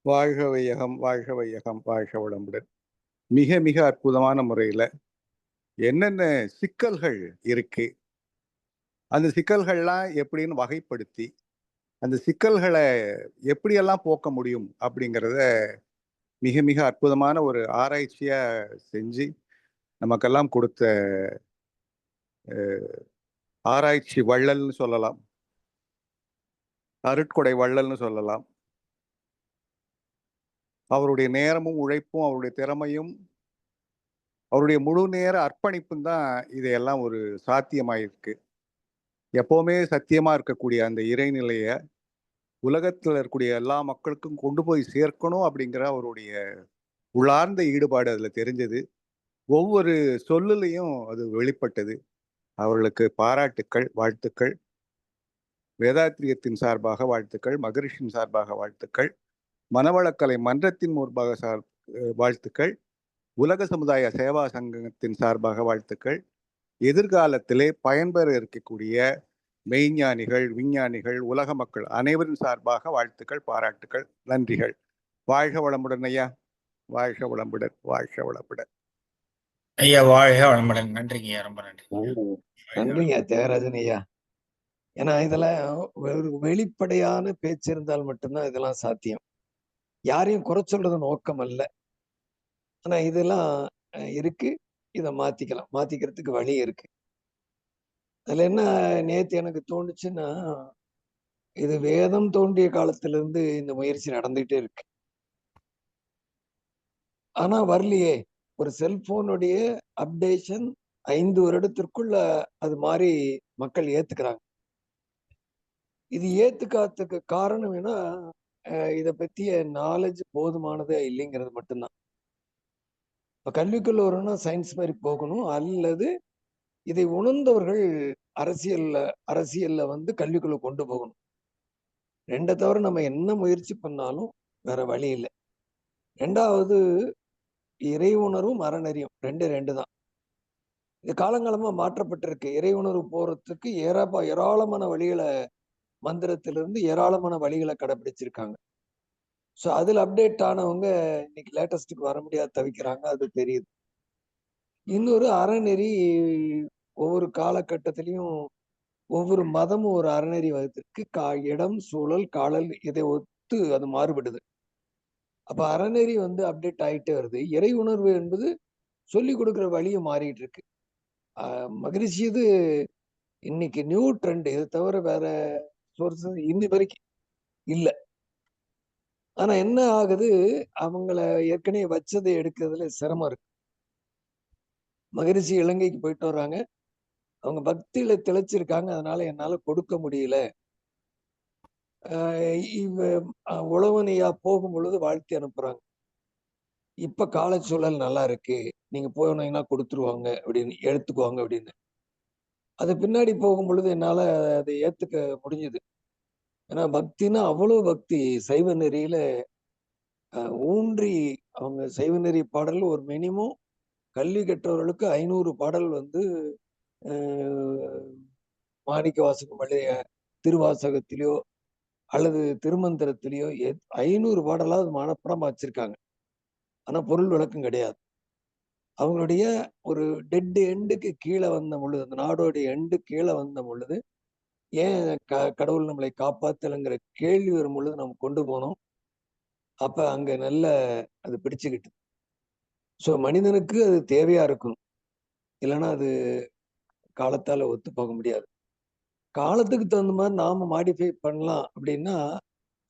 வாழ்க வையகம், வாழ்க வையகம், வாழ்க வளமுடன். மிக மிக அற்புதமான முறையில என்னென்ன சிக்கல்கள் இருக்கு, அந்த சிக்கல்கள்லாம் எப்படின்னு வகைப்படுத்தி, அந்த சிக்கல்கள எப்படியெல்லாம் போக்க முடியும் அப்படிங்கிறத மிக மிக அற்புதமான ஒரு ஆராய்ச்சியா செஞ்சு, நமக்கெல்லாம் கொடுத்த ஆராய்ச்சி வள்ளல்னு சொல்லலாம். அருட்கொடை வள்ளல்னு சொல்லலாம். அவருடைய நேரமும், உழைப்பும், அவருடைய திறமையும், அவருடைய முழு நேர அர்ப்பணிப்பும் தான் இதையெல்லாம் ஒரு சாத்தியமாயிருக்கு. எப்பவுமே சத்தியமா இருக்கக்கூடிய அந்த இறைநிலைய உலகத்துல இருக்கக்கூடிய எல்லா மக்களுக்கும் கொண்டு போய் சேர்க்கணும் அப்படிங்கிற அவருடைய உள்ளார்ந்த ஈடுபாடு அதுல தெரிஞ்சது. ஒவ்வொரு சொல்லுலையும் அது வெளிப்பட்டது. அவர்களுக்கு பாராட்டுக்கள், வாழ்த்துக்கள். வேதாத்திரியத்தின் சார்பாக வாழ்த்துக்கள், மகரிஷியின் சார்பாக வாழ்த்துக்கள், மனவளக்கலை மன்றத்தின் முன்பாக வாழ்த்துக்கள், உலக சமுதாய சேவா சங்கத்தின் சார்பாக வாழ்த்துக்கள். எதிர்காலத்திலே பயன்பெற இருக்கக்கூடிய மெய்ஞானிகள், விஞ்ஞானிகள், உலக மக்கள் அனைவரின் சார்பாக வாழ்த்துக்கள், பாராட்டுக்கள், நன்றிகள். வாழ்க வளமுடன் ஐயா. வாழ்க வளமுடன், வாழ்க வளமுடன். ஐயா வாழ்க வளமுடன். நன்றிங்க ஐயா, ரொம்ப நன்றி. நன்றிங்க தியாகராஜன் ஐயா. ஏன்னா இதுல ஒரு வெளிப்படையான பேச்சு இருந்தால் மட்டும்தான் இதெல்லாம் சாத்தியம். யாரையும் குறை சொல்றது நோக்கம் அல்ல. ஆனா இதெல்லாம் இருக்கு. இதை மாத்திக்கலாம். மாத்திக்கிறதுக்கு வழி இருக்கு. அதுல என்ன நேத்து எனக்கு தோணுச்சுன்னா, இது வேதம் தோன்றிய காலத்துல இருந்து இந்த முயற்சி நடந்துகிட்டே இருக்கு. ஆனா வரலையே. ஒரு செல்போனுடைய அப்டேஷன் 5 வருடத்திற்குள்ள அது மாதிரி மக்கள் ஏத்துக்கிறாங்க. இது ஏத்துக்காததுக்கு காரணம் என்ன? இதை பத்திய நாலேஜ் போதுமானதே இல்லைங்கிறது மட்டும்தான். இப்ப கல்விக்குள்ள வரணும்னா சயின்ஸ் மாதிரி போகணும், அல்லது இதை உணர்ந்தவர்கள் அரசியல்ல வந்து கல்விக்குள்ள கொண்டு போகணும். ரெண்டை தவிர நம்ம என்ன முயற்சி பண்ணாலும் வேற வழி இல்லை. ரெண்டாவது இறை உணர்வும் அறநெறியும் ரெண்டு தான். இது காலங்காலமா மாற்றப்பட்டிருக்கு. இறை உணர்வு போறதுக்கு ஏராளமான வழிகளை, மந்திரத்திலிருந்து ஏராளமான வழிகளை கடைபிடிச்சிருக்காங்க. ஸோ அதுல அப்டேட் ஆனவங்க இன்னைக்கு லேட்டஸ்டுக்கு வர முடியாது, தவிக்கிறாங்க. அது தெரியுது. இன்னொரு அறநெறி ஒவ்வொரு காலகட்டத்திலையும் ஒவ்வொரு மதமும் ஒரு அறநெறி வகுத்திற்கு இடம், சூழல், காலல் இதை ஒத்து அது மாறுபடுது. அப்ப அறநெறி வந்து அப்டேட் ஆயிட்டே வருது. இறை உணர்வு என்பது சொல்லி கொடுக்குற வழியும் மாறிட்டு இருக்கு. மகரிஷி இது இன்னைக்கு நியூ ட்ரெண்ட். இதை தவிர வேற சோர்ஸ் இன்னி வரைக்கும் இல்ல. ஆனா என்ன ஆகுது, அவங்கள ஏற்கனவே வச்சதை எடுக்கிறதுல சிரமம் இருக்கு. மகரிஷி இலங்கைக்கு போயிட்டு வர்றாங்க. அவங்க பக்தியில திளைச்சிருக்காங்க. அதனால என்னால கொடுக்க முடியல. உழவனையா போகும் பொழுது வாழ்த்தி அனுப்புறாங்க. இப்ப காலச்சூழல் நல்லா இருக்கு, நீங்க போனீங்கன்னா கொடுத்துருவாங்க அப்படின்னு, எடுத்துக்குவாங்க அப்படின்னு. அது பின்னாடி போகும் பொழுது என்னால அதை ஏத்துக்க முடிஞ்சது. ஏன்னா பக்தினா அவ்வளவு பக்தி. சைவ நெறியில ஊன்றி அவங்க சைவ நெறி பாடல் ஒரு மினிமம் கல்வி கற்றவர்களுக்கு 500 பாடல் வந்து மாணிக்க வாசகம் பழைய திருவாசகத்திலேயோ அல்லது திருமந்திரத்திலேயோ 500 பாடலாவது மனப்படமா வச்சிருக்காங்க. ஆனா பொருள் விளக்கம் கிடையாது. அவங்களுடைய ஒரு டெட் எண்டுக்கு கீழே வந்த பொழுது, அந்த நாடோடைய எண்டு கீழே வந்த பொழுது, ஏன் கடவுள் நம்மளை காப்பாத்தலைங்கிற கேள்வி வரும் பொழுது நம்ம கொண்டு போனோம். அப்ப அங்க நல்ல அது பிடிச்சுக்கிட்டு. ஸோ மனிதனுக்கு அது தேவையா இருக்கணும். இல்லைன்னா அது காலத்தால ஒத்து போக முடியாது. காலத்துக்கு தகுந்த மாதிரி நாம மாடிஃபை பண்ணலாம் அப்படின்னா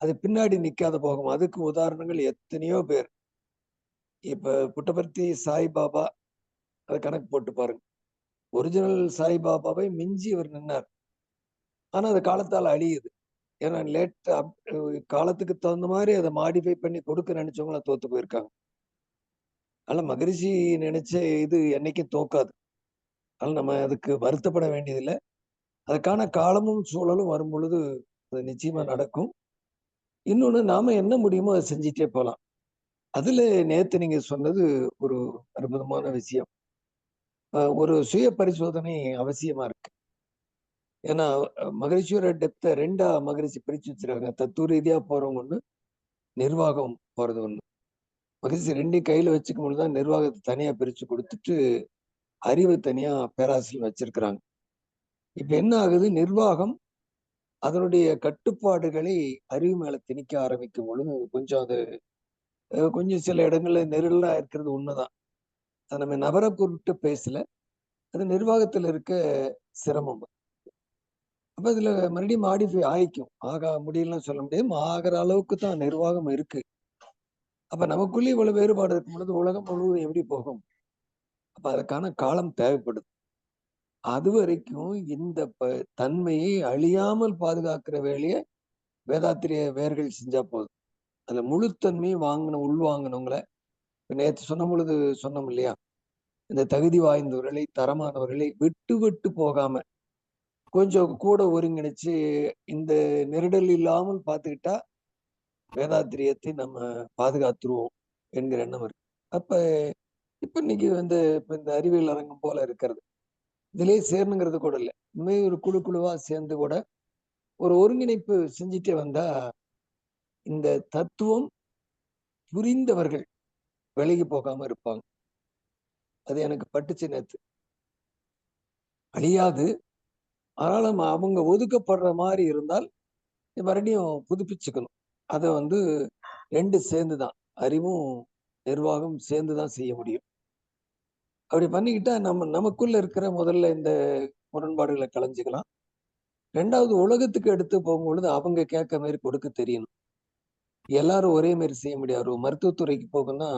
அது பின்னாடி நிக்காத போகும். அதுக்கு உதாரணங்கள் எத்தனையோ பேர். இப்ப புட்டபர்த்தி சாய்பாபா, அதை கணக்கு போட்டு பாருங்க. ஒரிஜினல் சாய்பாபாவை மிஞ்சி அவர் நின்னார். ஆனா அது காலத்தால் அழியுது. ஏன்னா காலத்துக்கு தகுந்த மாதிரி அதை மாடிஃபை பண்ணி கொடுக்க நினைச்சவங்கள தோத்து போயிருக்காங்க. ஆனா மகரிஷி நினைச்ச இது என்னைக்கும் தோக்காது. அதனால நம்ம அதுக்கு வருத்தப்பட வேண்டியதில்லை. அதுக்கான காலமும் சூழலும் வரும் பொழுது அது நிச்சயமா நடக்கும். இன்னொன்னு நாம என்ன முடியுமோ அதை செஞ்சுட்டே போகலாம். அதுல நேத்து நீங்க சொன்னது ஒரு அற்புதமான விஷயம். ஒரு சுய பரிசோதனை அவசியமா இருக்கு. ஏன்னா மகரிஷியோட டெப்த ரெண்டா மகரிஷி பிரிச்சு வச்சிருக்காங்க. தத்துவ ரீதியா போறவங்க ஒண்ணு, நிர்வாகம் போறது ஒண்ணு. மகிழ்ச்சி 2யும் கையில வச்சுக்கும் பொழுது தான் நிர்வாகத்தை தனியா பிரிச்சு கொடுத்துட்டு அறிவை தனியா பேராசிரியர் வச்சிருக்கிறாங்க. இப்ப என்ன ஆகுது, நிர்வாகம் அதனுடைய கட்டுப்பாடுகளை அறிவு மேல திணிக்க ஆரம்பிக்கும் பொழுது கொஞ்சம் அது கொஞ்சம் சில இடங்கள்ல நெருடலா இருக்கிறது உண்மைதான். அதை நம்ம நபரை பொருட்டு பேசல, அது நிர்வாகத்துல இருக்க சிரமம். அப்ப இதுல மறுபடியும் மாடிஃபை ஆயிக்கும். ஆக முடியலன்னு சொல்ல முடியாது, ஆகிற அளவுக்கு தான் நிர்வாகம் இருக்கு. அப்ப நமக்குள்ளே இவ்வளவு வேறுபாடு இருக்கும் பொழுது உலகம் முழுவதும் எப்படி போகும்? அப்ப அதற்கான காலம் தேவைப்படுது. அது வரைக்கும் இந்த தன்மையை அழியாமல் பாதுகாக்கிற வேலையை வேதாத்திரிய வேர்கள் செஞ்சா போதும். அதுல முழுத்தன்மையை உள்வாங்கினவங்கள நேற்று சொன்ன பொழுது சொன்னோம் இல்லையா, இந்த தகுதி வாய்ந்தவர்களை தரமானவர்களை விட்டு விட்டு போகாம கொஞ்சம் கூட ஒருங்கிணைச்சு இந்த நெருடல் இல்லாமல் பார்த்துக்கிட்டா வேதாத்திரியத்தை நம்ம பாதுகாத்துருவோம் என்கிற எண்ணம் இருக்கு. அப்ப இப்ப இன்னைக்கு இப்ப இந்த அறிவியல் அரங்கம் போல இருக்கிறது, இதுலயே சேரணுங்கிறது கூட இல்லை. உண்மையை ஒரு குழுவா சேர்ந்து கூட ஒரு ஒருங்கிணைப்பு செஞ்சுட்டே வந்தா இந்த தத்துவம் புரிந்தவர்கள் விலகி போகாம இருப்பாங்க. அது எனக்கு பட்டுச்சு நேத்து. அழியாது, ஆனாலும் அவங்க ஒதுக்கப்படுற மாதிரி இருந்தால் மறுபடியும் புதுப்பிச்சுக்கணும். அதை 2 சேர்ந்துதான், அறிவும் நிர்வாகம் சேர்ந்துதான் செய்ய முடியும். அப்படி பண்ணிக்கிட்டா நமக்குள்ள இருக்கிற முதல்ல இந்த முரண்பாடுகளை களைஞ்சுக்கலாம். 2வது உலகத்துக்கு எடுத்து போகும்பொழுது அவங்க கேட்க மாதிரி கொடுக்க தெரியணும். எல்லாரும் ஒரே மாதிரி செய்ய முடியாது. ஒரு மருத்துவத்துறைக்கு போகணும்னா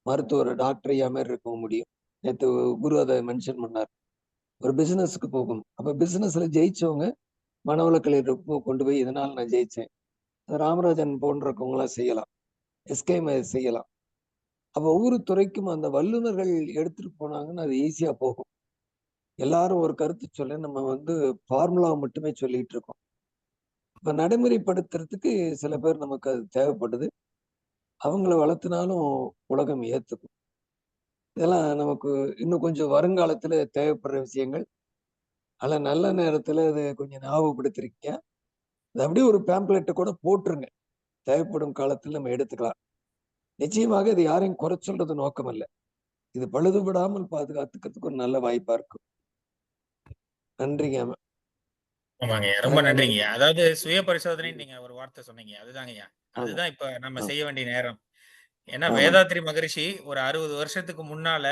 மருத்துவர் டாக்டர் ஐயா மாதிரி இருக்க முடியும். நேற்று குரு அதை மென்ஷன் பண்ணார். ஒரு பிசினஸ்க்கு போகணும், அப்ப பிசினஸ்ல ஜெயிச்சவங்க மனவளக்கலை கொண்டு போய் இதனால நான் ஜெயிச்சேன், ராமராஜன் போன்றவங்க எல்லாம் செய்யலாம், எஸ்கே செய்யலாம். அப்ப ஒவ்வொரு துறைக்கும் அந்த வல்லுநர்கள் எடுத்துட்டு போனாங்கன்னு அது ஈஸியா போகும். எல்லாரும் ஒரு கருத்து சொல்ல நம்ம ஃபார்முலா மட்டுமே சொல்லிட்டு இருக்கோம். இப்ப நடைமுறைப்படுத்துறதுக்கு சில பேர் நமக்கு அது தேவைப்படுது. அவங்கள வளர்த்தினாலும் உலகம் ஏத்துக்கும். இதெல்லாம் நமக்கு இன்னும் கொஞ்சம் வருங்காலத்துல தேவைப்படுற விஷயங்கள். ஆனா நல்ல நேரத்துல அது கொஞ்சம் ஞாபகப்படுத்திருக்கீங்க. அது அப்படியே ஒரு பேம்ப்ளெட்டை கூட போட்டுருங்க, தேவைப்படும் காலத்துல நம்ம எடுத்துக்கலாம். நிச்சயமாக இது யாரையும் குறை சொல்றது நோக்கம் அல்ல, இது பழுதுபடாமல் பாதுகாத்துக்கிறதுக்கு ஒரு நல்ல வாய்ப்பா இருக்கும். நன்றிங்க. ஆமாங்கய்யா, ரொம்ப நன்றிங்கய்யா. அதாவது சுய பரிசோதனை நீங்க ஒரு வார்த்தை சொன்னீங்க, அதுதாங்கய்யா. அதுதான் இப்ப நம்ம செய்ய வேண்டிய நேரம். ஏன்னா வேதாத்ரி மகரிஷி ஒரு 60 வருஷத்துக்கு முன்னால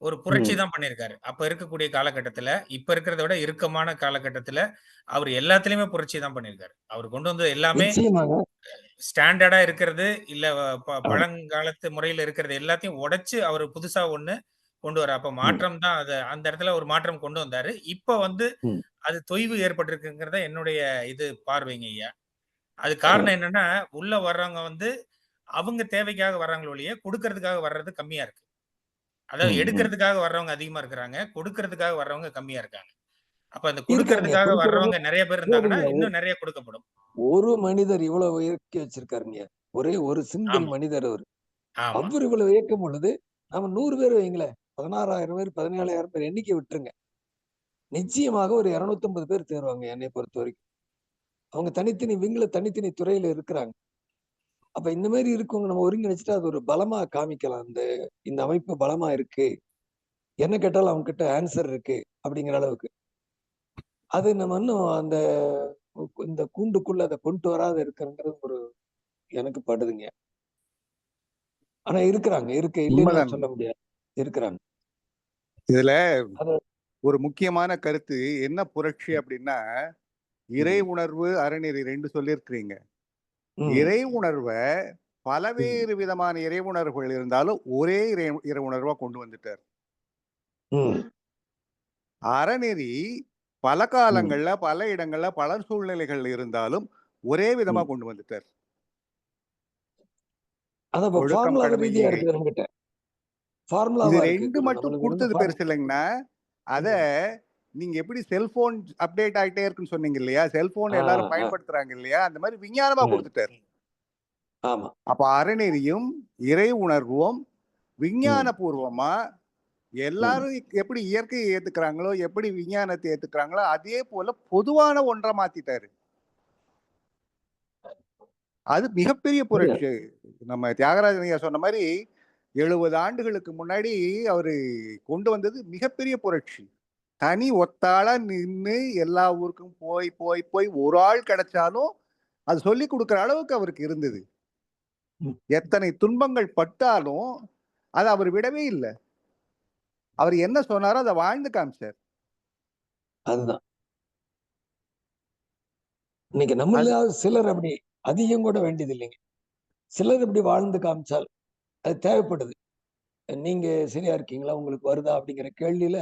ஒரு புரட்சி தான் பண்ணியிருக்காரு. அப்ப இருக்கக்கூடிய காலகட்டத்துல, இப்ப இருக்கிறத விட இறுக்கமான காலகட்டத்துல அவர் எல்லாத்துலயுமே புரட்சி தான் பண்ணியிருக்காரு. அவர் கொண்டு வந்தது எல்லாமே நிச்சயமாக ஸ்டாண்டர்டா இருக்கிறது, இல்ல பழங்காலத்து முறையில இருக்கிறது எல்லாத்தையும் உடைச்சு அவரு புதுசா ஒண்ணு கொண்டு வர. அப்ப மாற்றம் தான் அந்த இடத்துல ஒரு மாற்றம் கொண்டு வந்தாரு. இப்ப அது தொய்வு ஏற்பட்டிருக்குங்கிறத என்னுடைய பார்வைங்க ஐயா. அது காரணம் என்னன்னா, உள்ள வர்றவங்க அவங்க தேவைக்காக வர்றாங்களோ ஒழிய, குடுக்கறதுக்காக வர்றது கம்மியா இருக்கு. அதாவது எடுக்கிறதுக்காக வர்றவங்க அதிகமா இருக்கிறாங்க. கொடுக்கறதுக்காக வர்றவங்க கம்மியா இருக்காங்க. அப்ப அந்த குடுக்கறதுக்காக வர்றவங்க நெறைய பேர் இருந்தாங்கன்னா, இன்னும் நெறைய கொடுக்கப்படும். ஒரு மனிதர் இவ்வளவு இயக்கி வச்சிருக்காருங்க. ஒரே ஒரு சிங்கிள் மனிதர் அவரு. அவர் இவ்வளவு இயக்கும் பொழுது நம்ம 100 பேர் வைங்களேன், 16,000 பேர் 17,000 பேர் எண்ணிக்கை விட்டுருங்க. நிச்சயமாக ஒரு 250 பேர் தேர்வாங்க என்னை பொறுத்த வரைக்கும். அவங்க தனித்தனி துறையில இருக்கிறாங்க. அப்ப இந்த மாதிரி இருக்கவங்க நம்ம ஒருங்கிணைச்சிட்டு அது ஒரு பலமா காமிக்கலாம். இந்த அமைப்பு பலமா இருக்கு, என்ன கேட்டாலும் அவங்க கிட்ட ஆன்சர் இருக்கு அப்படிங்கிற அளவுக்கு. அது நம்ம இன்னும் இந்த கூண்டுக்குள்ள அதை கொண்டு வராத இருக்கிறங்கிறது ஒரு எனக்கு படுதுங்க. ஆனா இருக்கிறாங்க, இல்லைன்னு சொல்ல முடியாது, இருக்கிறாங்க. இதுல ஒரு முக்கியமான கருத்து என்ன புரட்சி அப்படின்னா, இறை உணர்வு அறநெறி 2 சொல்லியிருக்கிறீங்க. இறை உணர்வை பலவேறு விதமான இறை உணர்வுகள் இருந்தாலும் ஒரே இறை உணர்வா கொண்டு வந்துட்டார். அறநெறி பல காலங்கள்ல பல இடங்கள்ல பல சூழ்நிலைகள் இருந்தாலும் ஒரே விதமா கொண்டு வந்துட்டார். இது 2 மட்டும் கொடுத்தது பெருசு இல்லைங்கன்னா, அத நீங்க எப்படி செல்போன் அப்டேட் ஆயிட்டே இருக்குன்னு சொன்னீங்க இல்லையா, செல்போன் எல்லாரும் பயன்படுத்துறாங்க இல்லையா, அந்த மாதிரி விஞ்ஞானமா கொடுத்துட்டார். அப்ப அறநெறியும் இறை உணர்வும் விஞ்ஞான பூர்வமா எல்லாரும் எப்படி இயற்கையை ஏத்துக்கிறாங்களோ, எப்படி விஞ்ஞானத்தை ஏத்துக்கிறாங்களோ, அதே போல பொதுவான ஒன்றை மாத்திட்டாரு. அது மிகப்பெரிய புரட்சி. நம்ம தியாகராஜன் ஐயா சொன்ன மாதிரி 70 ஆண்டுகளுக்கு முன்னாடி அவரு கொண்டு வந்தது மிகப்பெரிய புரட்சி. தனி ஒத்தாளா நின்னு எல்லா ஊருக்கும் போய் போய் போய் ஒரு ஆள் கிடைச்சாலும் அது சொல்லி கொடுக்குற அளவுக்கு அவருக்கு இருந்தது. எத்தனை துன்பங்கள் பட்டாலும் அதை அவர் விடவே இல்லை. அவர் என்ன சொன்னாரோ அதை வாழ்ந்து காமிச்சார். அதுதான் இன்னைக்கு நம்மள சிலர் அப்படி அதிகம் கூட வேண்டியது இல்லைங்க. சிலர் இப்படி வாழ்ந்து காமிச்சால் அது தேவைப்படுது. நீங்க சரியா இருக்கீங்களா, உங்களுக்கு வருதா அப்படிங்கிற கேள்வியில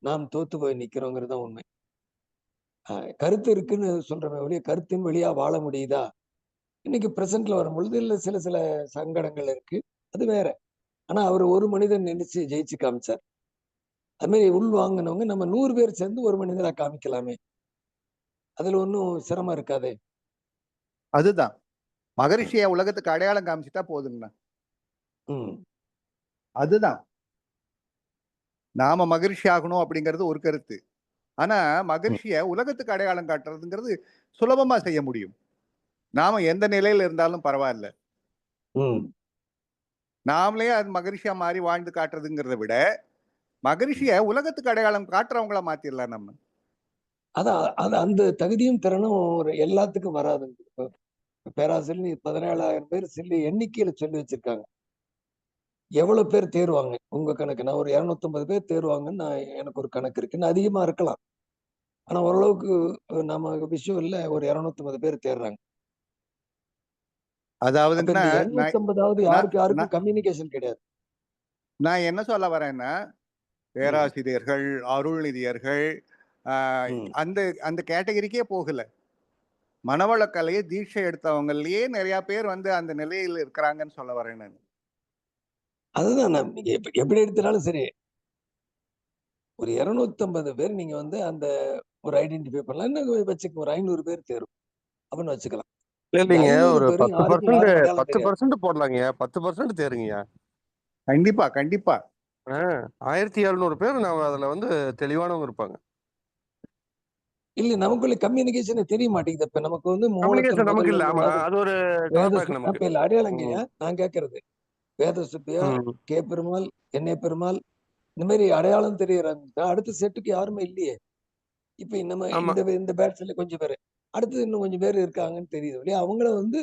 நாம் தோத்து போய் நிக்கிறோங்கிறது தான் உண்மை. கருத்து இருக்குன்னு சொல்றமே ஒழிய கருத்தின் வழியா வாழ முடியுதா? இன்னைக்கு பிரசன்ட்ல வரும் பொழுது இல்ல சில சில சங்கடங்கள் இருக்கு, அது வேற. ஆனா அவர் ஒரு மனிதன் நினைச்சு ஜெயிச்சு காமிச்சார். அது மாதிரி உள் வாங்கினவங்க நம்ம 100 பேர் சேர்ந்து ஒரு மனிதனா காமிக்கலாமே, அதுல ஒன்றும் சிரமம் இருக்காதே. அதுதான் மகரிஷியை உலகத்துக்கு அடையாளம் காமிச்சிட்டா போதுங்கண்ணா. அதுதான் நாம மகரிஷி ஆகணும் அப்படிங்கிறது ஒரு கருத்து. ஆனா மகரிஷிய உலகத்துக்கு அடையாளம் காட்டுறதுங்கிறது சுலபமா செய்ய முடியும். நாம எந்த நிலையில இருந்தாலும் பரவாயில்ல, நாமளே அது மகரிஷியா மாறி வாழ்ந்து காட்டுறதுங்கிறத விட மகரிஷிய உலகத்துக்கு அடையாளம் காட்டுறவங்களா மாத்திரலாம் நம்ம. அதான் அது அந்த தகுதியும் திறனும் ஒரு எல்லாத்துக்கும் வராதுங்க. பேராசிரியர் 17,000 பேர் சில எண்ணிக்கையில சொல்லி வச்சிருக்காங்க. எவ்வளவு பேர் தேர்வாங்க உங்க கணக்கு? நான் ஒரு 250 பேர் தேர்வாங்கன்னு எனக்கு ஒரு கணக்கு இருக்கு. இன்னும் அதிகமா இருக்கலாம். ஆனா ஓரளவுக்கு நம்ம விஷயம் இல்ல, ஒரு 250 பேர் தேர்றாங்க. அதாவதுங்கன்னா 250 யாருக்கும் கம்யூனிகேஷன் கிடையாது. நான் என்ன சொல்ல வரேன்னா, பேராசிரியர்கள், அருள்நிதியர்கள் அந்த அந்த கேட்டகரிக்கே போகல. மனவளக்கலையை தீட்சை எடுத்தவங்கலயே நிறைய பேர் வந்து அந்த நிலையில் இருக்கிறாங்கன்னு சொல்ல வரேன் நான். அதுதான் நீங்க எப்படி எடுத்தாலும் சரி, ஒரு 250 பேர் நீங்க வந்து அந்த ஒரு ஐடென்டிஃபை பண்ணலாம். இன்னும் வச்சுக்க ஒரு 500 பேர் தேரும் அப்படின்னு வச்சுக்கலாம். இல்லைங்க, ஒரு 10% போடலாங்க. 10% தேருங்க. கண்டிப்பா கண்டிப்பா 1700 பேர் நாம அதுல வந்து தெளிவானவங்க இருப்பாங்க. இல்ல நமக்குள்ள கம்யூனிகேஷன் தெரிய மாட்டேங்குது. இப்ப நமக்கு வந்து நமக்கு இல்ல. ஆமா, அது ஒரு நமக்கு இல்ல. அடையாளங்கய்யா நான் கேட்கறது வேத சுப்பியா, கே பெருமாள், என்னே பெருமாள், இந்த மாதிரி அடையாளம் தெரியறாங்க. அடுத்த செட்டுக்கு யாருமே இல்லையே. இப்ப நம்ம இந்த பேட்ஸ்ல கொஞ்சம் பேரு, அடுத்து இன்னும் கொஞ்சம் பேர் இருக்காங்கன்னு தெரியுது இல்லையா? அவங்கள வந்து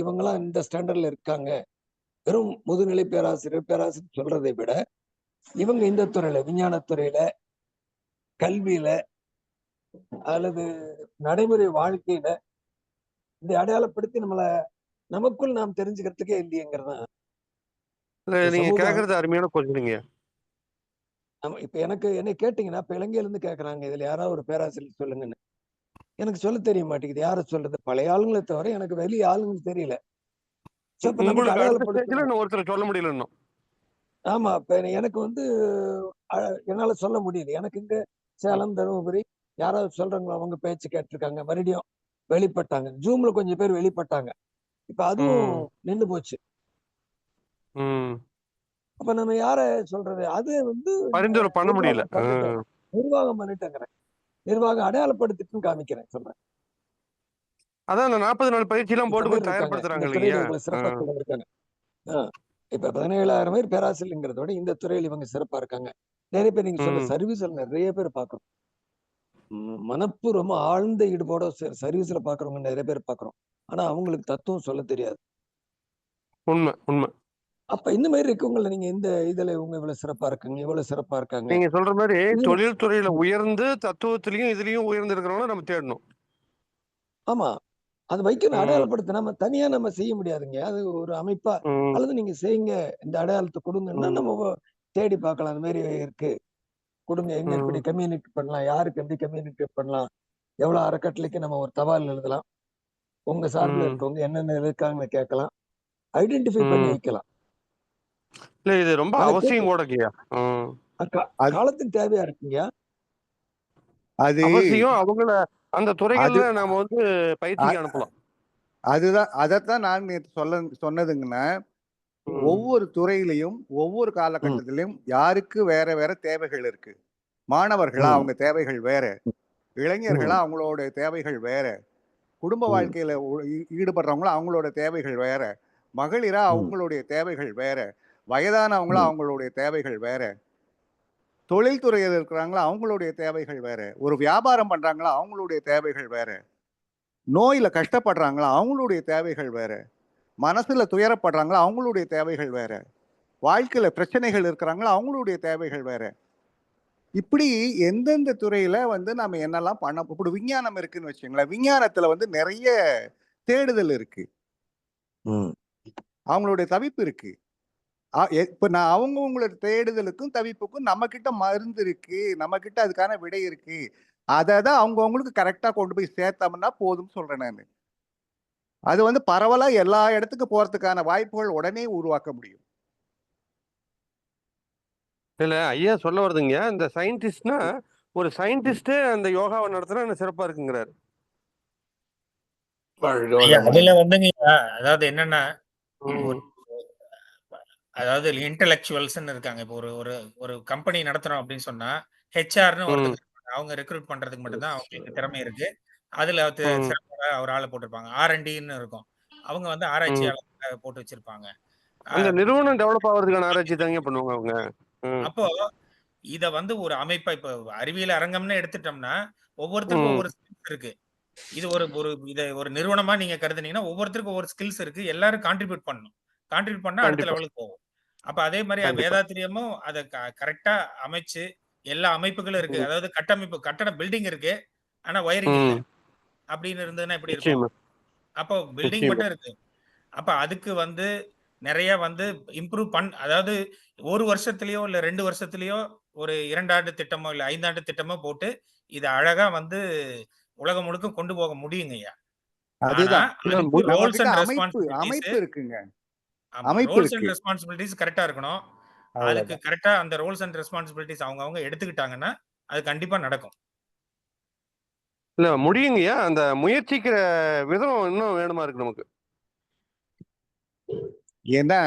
இவங்கெல்லாம் இந்த ஸ்டாண்டர்ட்ல இருக்காங்க. வெறும் முதுநிலை பேராசிரியர் சொல்றதை விட இவங்க இந்த துறையில, விஞ்ஞானத்துறையில, கல்வியில அல்லது நடைமுறை வாழ்க்கையில இந்த அடையாளப்படுத்தி நமக்குள் நாம் தெரிஞ்சுக்கிறதுக்கே இல்லையங்கிறதா. நீங்க கேக்குறது அருமையான கொள்கைங்க. இப்ப என்னை கேட்டீங்கன்னா, இப்ப இலங்கையில இருந்து கேக்குறாங்க, இதுல யாராவது ஒரு பேராசிரியர் சொல்லுங்கன்னு. எனக்கு சொல்ல தெரிய மாட்டேங்குது. யார சொல்றது? பழைய ஆளுங்களை தவிர எனக்கு வெளிய ஆளுங்களுக்கு தெரியல. ஒருத்தர் சொல்ல முடியல இன்னும். ஆமா, இப்ப எனக்கு வந்து என்னால சொல்ல முடியல. எனக்கு இங்க சேலம், தருமபுரி யாராவது சொல்றாங்களோ அவங்க பேச்சு கேட்டிருக்காங்க. மறுபடியும் வெளிப்பட்டாங்க. ஜூம்ல கொஞ்சம் பேர் வெளிப்பட்டாங்க. இப்ப அதுவும் நின்னு போச்சு. அப்ப நம்ம யார சொல்றது? அது வந்து பரிந்துரை பண்ண முடியல. நிர்வாகம் பண்ணிட்டேங்கிறேன். நிர்வாகம் அடையாளப்படுத்திட்டு காமிக்கிறேன் சொல்றேன். அதான் அந்த 40 நாள் பயிற்சி எல்லாம் போட்டு தயார்படுத்துறாங்க இல்லையா? சிறப்பாக இருக்காங்க. இப்ப 17,000 பேர் பேராசிரியர்ங்கிறத விட இந்த துறையில் இவங்க சிறப்பா இருக்காங்க. நிறைய பேர் நீங்க சொல்ற சர்வீஸ்ல நிறைய பேர் பாக்குறோம். மனப்பூர்வமா ஆழ்ந்த ஈடுபாட சர்வீஸ்ல பாக்குறவங்க நிறைய பேர் பாக்குறோம். ஆனா அவங்களுக்கு தத்துவம் சொல்ல தெரியாது. உண்மை உண்மை. அப்ப இந்த மாதிரி இருக்கவங்கள நீங்க இந்த இதுல இவங்க இவ்வளவு சிறப்பா இருக்காங்க, இவ்வளவு சிறப்பா இருக்காங்க. நீங்க சொல்ற மாதிரி தொழில் துறையில உயர்ந்து தத்துவத்திலையும் இதுலயும் உயர்ந்து இருக்கிறவங்க நம்ம தேடணும். ஆமா, அது வைக்கணும், அடையாளப்படுத்த. நம்ம தனியா நம்ம செய்ய முடியாதுங்க. அது ஒரு அமைப்பா அல்லது நீங்க செய்யுங்க, இந்த அடையாளத்தை கொடுங்கன்னா நம்ம தேடி பார்க்கலாம். அந்த மாதிரி இருக்கு, கொடுங்க, எங்க எப்படி கம்யூனிகேட் பண்ணலாம், யாருக்கு எப்படி கம்யூனிகேட் பண்ணலாம், எவ்வளவு அறக்கட்டளைக்கு நம்ம ஒரு தபால் எழுதலாம், உங்க சார்பில் இருக்கவங்க என்னென்ன இருக்காங்கன்னு கேட்கலாம், ஐடென்டிஃபை பண்ணி வைக்கலாம். இல்ல, இது ரொம்ப அவசியம் கூட. காலத்தின் தேவையா இருக்குங்க. அது அவசியம். அவங்கள அந்த துறைகள்ல நாம வந்து பயிற்சிக்கு அனுப்பலாம். அதுதான் அதைத்தான் நான் சொன்னதுங்கன்னா, ஒவ்வொரு துறையிலையும் ஒவ்வொரு காலகட்டத்திலையும் யாருக்கு வேற வேற தேவைகள் இருக்கு. மாணவர்களா அவங்க தேவைகள் வேற, இளைஞர்களா அவங்களோட தேவைகள் வேற, குடும்ப வாழ்க்கையில ஈடுபடுறவங்களும் அவங்களோட தேவைகள் வேற, மகளிரா அவங்களுடைய தேவைகள் வேற, வயதானவங்களா அவங்களுடைய தேவைகள் வேற, தொழில்துறையில் இருக்கிறாங்களா அவங்களுடைய தேவைகள் வேற, ஒரு வியாபாரம் பண்றாங்களா அவங்களுடைய தேவைகள் வேற, நோயில கஷ்டப்படுறாங்களா அவங்களுடைய தேவைகள் வேற, மனசுல துயரப்படுறாங்களா அவங்களுடைய தேவைகள் வேற, வாழ்க்கையில பிரச்சனைகள் இருக்கிறாங்களா அவங்களுடைய தேவைகள் வேற. இப்படி எந்தெந்த துறையில நம்ம என்னெல்லாம் பண்ண இப்படி விஞ்ஞானம் இருக்குன்னு வச்சுங்களேன். விஞ்ஞானத்துல நிறைய தேடுதல் இருக்கு. அவங்களுடைய தவிப்பு இருக்கு. இப்ப நான் அவங்கவங்களோட தேடுதலுக்கும் தவிப்புக்கும் நம்ம கிட்ட மருந்து இருக்கு, நம்ம கிட்ட அதுக்கான விடை இருக்கு. அதை அவங்கவுங்களுக்கு கரெக்டா கொண்டு போய் சேர்த்தோம்னா போதும் சொல்றேன் நான். அது பரவலா எல்லா இடத்துக்கு போறதுக்கான வாய்ப்புகள் உடனே உருவாக்க முடியும். இல்ல ஐயா சொல்ல வருதுங்க, இந்த சயின்டிஸ்ட்னா ஒரு சயின்டிஸ்டே அந்த யோகாவை நடத்தினா என்ன சிறப்பா இருக்குங்கிறாரு. அதுல அதாவது என்னன்னா, அதாவது இன்டெலெக்சுவல்ஸ்ன்னு இருக்காங்க. இப்போ ஒரு ஒரு ஒரு கம்பெனி நடத்துறோம் அப்படின்னு சொன்னா, ஹெச்ஆர்னு ஒருத்தங்க அவங்க ரெக்ரூட் பண்றதுக்கு மட்டும் தான் அவங்களுக்கு திறமை இருக்கு. அதுல சிறப்பாக ஒரு ஆளை போட்டிருப்பாங்க. R&Dன்னு இருக்கும். அவங்க ஆராய்ச்சியாளர் போட்டு வச்சிருப்பாங்க. அந்த நிறுவனம் டெவலப் ஆகிறதுக்கான ஆராய்ச்சி தாங்க பண்ணுவாங்க அவங்க. அப்போ இத ஒரு அமைப்பா இப்ப அறிவியல் அரங்கம்னு எடுத்துட்டோம்னா, ஒவ்வொருத்தருக்கும் ஒவ்வொரு ஸ்கில்ஸ் இருக்கு. இது ஒரு நிறுவனமா நீங்க கருதுனீங்கன்னா, ஒவ்வொருத்தருக்கும் ஒவ்வொரு ஸ்கில்ஸ் இருக்கு. எல்லாரும் கான்ட்ரிபியூட் பண்ணணும். கான்ட்ரிபியூட் பண்ணா அடுத்த லெவலுக்கு போகும். அப்ப அதே மாரி வேதாத்திரியமும் அத கரெக்ட்டா அமைச்சு, எல்லா அமைப்புகளும் இருக்கு. அதாவது கட்டட பில்டிங் இருக்கு. ஆனா வயரிங் இல்ல. அப்படின்னு இருந்ததுன்னா எப்படி இருக்கும்? அப்போ பில்டிங் மட்டும் இருக்கு. அப்ப அதுக்கு நெறைய இம்ப்ரூவ் அதாவது 1 வருஷத்திலயோ இல்ல 2 வருஷத்திலயோ ஒரு 2 ஆண்டு திட்டமோ இல்ல 5 ஆண்டு திட்டமோ போட்டு இத அழகா உலகம் முழுக்க கொண்டு போக முடியுங்கய்யா. ஆனா அதுக்கு ரோல்ஸ் அண்ட் ரெஸ்பான்சிபிலிட்டிஸ் இருக்குங்க. ரோல்ஸ் அண்ட் ரெஸ்பான்சிபிலிட்டிஸ் கரெக்ட்டா இருக்கணும். அதுக்கு கரெக்ட்டா அந்த ரோல்ஸ் அண்ட் ரெஸ்பான்சிபிலிட்டிஸ் அவங்க எடுத்துக்கிட்டாங்கன்னா, அது கண்டிப்பா நடக்கும். இல்ல முடியுங்கய்யா. அந்த முயற்சிக்கிற விதம் இன்னும் வேணுமா இருக்கு நமக்கு. ஏன்னா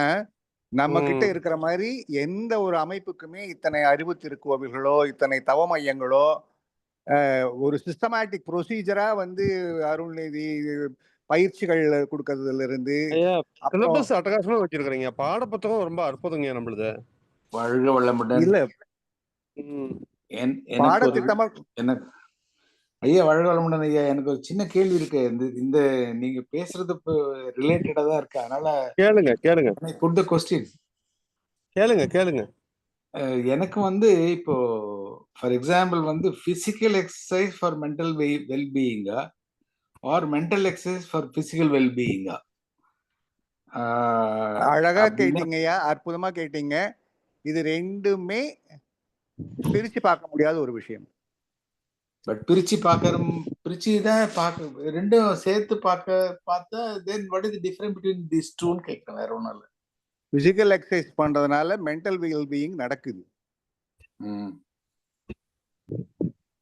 நம்ம கிட்ட இருக்கிற மாதிரி எந்த ஒரு அமைப்புக்குமே இத்தனை அறிவு திருக்கோவில்களோ, இத்தனை தவ மையங்களோ, ஒரு சிஸ்டமேட்டிக் ப்ரொசீஜரா அருள்நிதி பயிற்சிகள் கொடுக்கறதுல இருந்து சிலபஸ் அட்டகாசமா வச்சிருக்கீங்க. பாட புத்தகம் ரொம்ப அற்புதங்க நம்மளுது. வாழ்க வளமுடன். இல்ல பாடத்திட்டமா எனக்கு ஐயா வாழ்க வளமுடன் ஐயா. எனக்கு ஒரு சின்ன கேள்வி இருக்கு. இந்த நீங்க பேசுறது ரிலேட்டடா தான் இருக்கு. அதனால கேளுங்க. Put the question. கேளுங்க. எனக்கு இப்போ for example physical exercise for mental வெல்பீயிங்கா or mental exercise for physical வெல்பீயிங்கா? அழகா கேட்டீங்கய்யா, அற்புதமா கேட்டீங்க. இது ரெண்டுமே பிரிச்சு பார்க்க முடியாத ஒரு விஷயம். பட் பிரிச்சு தான் பார்க்க, ரெண்டும் சேர்த்து பார்த்தா then what is the difference between these டூன்னு கேட்கிறேன். வேற ஒன்றும் இல்லை. பிசிக்கல் எக்ஸசைஸ் பண்றதுனால மென்டல் வெல்பீயிங் நடக்குது.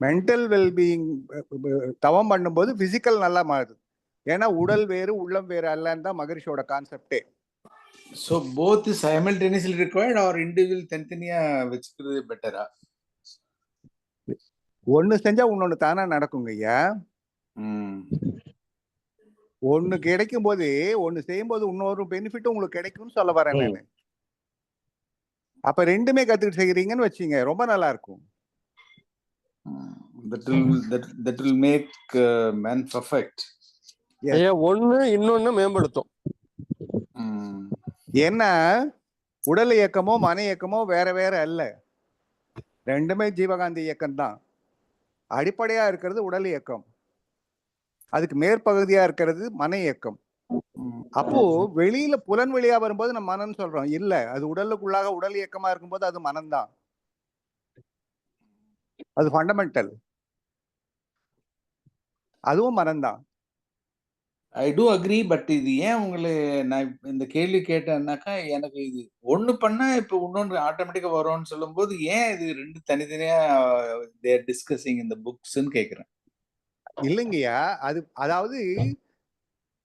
மென்டல் வெல்பீயிங் தவம் பண்ணும்போது பிசிக்கல் நல்லா மாறுது. ஏன்னா உடல் வேறு உள்ளம் வேறு அல்லன்னு தான் மகரிஷியோட கான்செப்டே. So both simultaneously required or individual தனித்தனியா வச்சுக்கிறது பெட்டரா? ஒன்னு செஞ்சா இன்னொன்னு தானா நடக்குங்க ஐயா. ஒண்ணு கிடைக்கும் போது ஒண்ணு செய்யும் போது இன்னொரு பெனிஃபிட் உங்களுக்கு கிடைக்கும்னு சொல்ல வரேன் நானு. அப்ப ரெண்டுமே கத்துக்கிட்டு செய்யறீங்கன்னு வச்சீங்க, ரொம்ப நல்லா இருக்கும். that will make man perfect. ஒண்ணு இன்னொன்னு மேம்படுத்தும். ஏன்னா உடல் இயக்கமோ மன இயக்கமோ வேற வேற அல்ல, ரெண்டுமே ஜீவகாந்தி இயக்கம் தான். அடிப்படையா இருக்கிறது உடல் இயக்கம், அதுக்கு மேற்பகுதியா இருக்கிறது மன இயக்கம். அப்போ வெளியில புலன் வெளியா வரும்போது நம்ம மனம்னு சொல்றோம். இல்ல, அது உடலுக்குள்ளாக உடல் இயக்கமா இருக்கும்போது அது மனம்தான். அது ஃபண்டமெண்டல், அதுவும் மனம்தான். ஐ டூ அக்ரி. பட் இது ஏன் நான் இந்த கேள்வி கேட்டேன்னாக்கா, எனக்கு இது ஒண்ணு பண்ணா இப்ப இன்னொன்று ஆட்டோமேட்டிக்கா வரும்னு சொல்லும்போது ஏன் இது ரெண்டு தனித்தனியா தேர் டிஸ்கசிங் இந்த புக்ஸ்ன்னு கேட்கிறேன். இல்லைங்கய்யா, அதாவது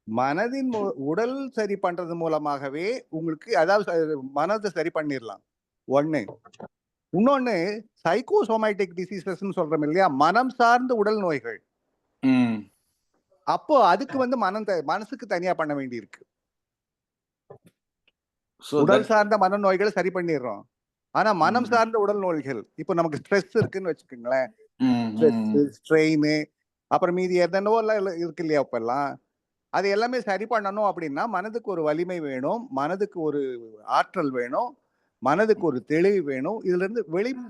மனதின் உடல் சரி பண்றது மூலமாகவே உங்களுக்கு அதாவது மனதை சரி பண்ணிடலாம் ஒண்ணு. இன்னொன்னு சைக்கோசோமேட்டிக் டிசீசஸ் சொல்றோம் இல்லையா, மனம் சார்ந்த உடல் நோய்கள். அப்போ அதுக்கு வந்து மனசுக்கு தனியா பண்ண வேண்டி இருக்கு. உடல் சார்ந்த மனநோய்களை சரி பண்ணிடுறோம். ஆனா மனம் சார்ந்த உடல் நோய்கள், இப்போ நமக்கு ஸ்ட்ரெஸ் இருக்குன்னு வச்சுக்கோங்களேன், ஸ்ட்ரெயின், அப்புறம் மீதி என்னென்னவோ எல்லாம் இருக்கு இல்லையா இப்பெல்லாம், அது எல்லாமே சரி பண்ணணும் அப்படின்னா மனதுக்கு ஒரு வலிமை வேணும், மனதுக்கு ஒரு ஆற்றல் வேணும், மனதுக்கு ஒரு தெளிவு வேணும். இதுல இருந்து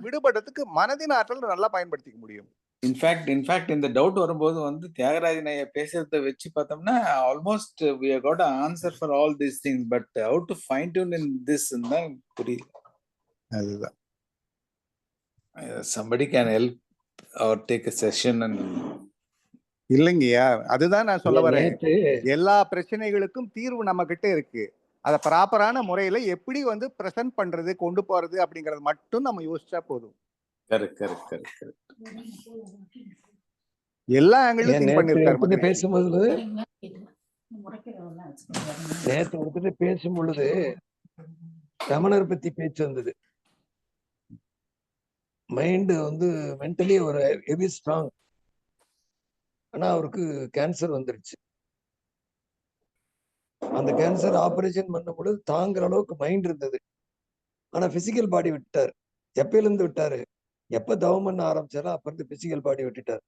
விடுபடுறதுக்கு மனதின் ஆற்றல் நல்லா பயன்படுத்திக்க முடியும். இன்ஃபேக்ட் இந்த டவுட் வரும்போது வந்து தியாகராஜன் ஐயா பேசுறத வச்சு பார்த்தோம்னா almost we have got an answer for all these things, but how to fine tune in this தான் புரியல. அதுதான். Somebody can help or take a session and இல்லைங்கய்யா, அதுதான் நான் சொல்ல வரேன். நேத்து எல்லா பிரச்சனைகளுக்கும் தீர்வு நம்ம கிட்ட இருக்கு. அதை ப்ராப்பரான முறையில எப்படி வந்து பிரசன்ட் பண்றது, கொண்டு போறது அப்படிங்கறது மட்டும் நம்ம யோசிச்சா போதும். கரெக்ட். எல்லா ஆங்கிளும் திங்க் பண்ணிருக்காரு மகனே. நேத்து ஒருத்தர் பேசும் பொழுது ரமணர் பத்தி பேச்சு வந்தது. மைண்ட் வந்து மென்டலி ஒரு ஹெவி ஸ்ட்ராங், ஆனா அவருக்கு கேன்சர் வந்துருச்சு. அந்த கேன்சர் ஆபரேஷன் பண்ண பொழுது தாங்குற அளவுக்கு மைண்ட் இருந்தது, ஆனா பிசிக்கல் பாடி விட்டார். எப்பயில இருந்து விட்டாரு? எப்ப தவம் பண்ண ஆரம்பிச்சாரோ அப்ப இருந்து பிசிக்கல் பாடி விட்டுட்டார்.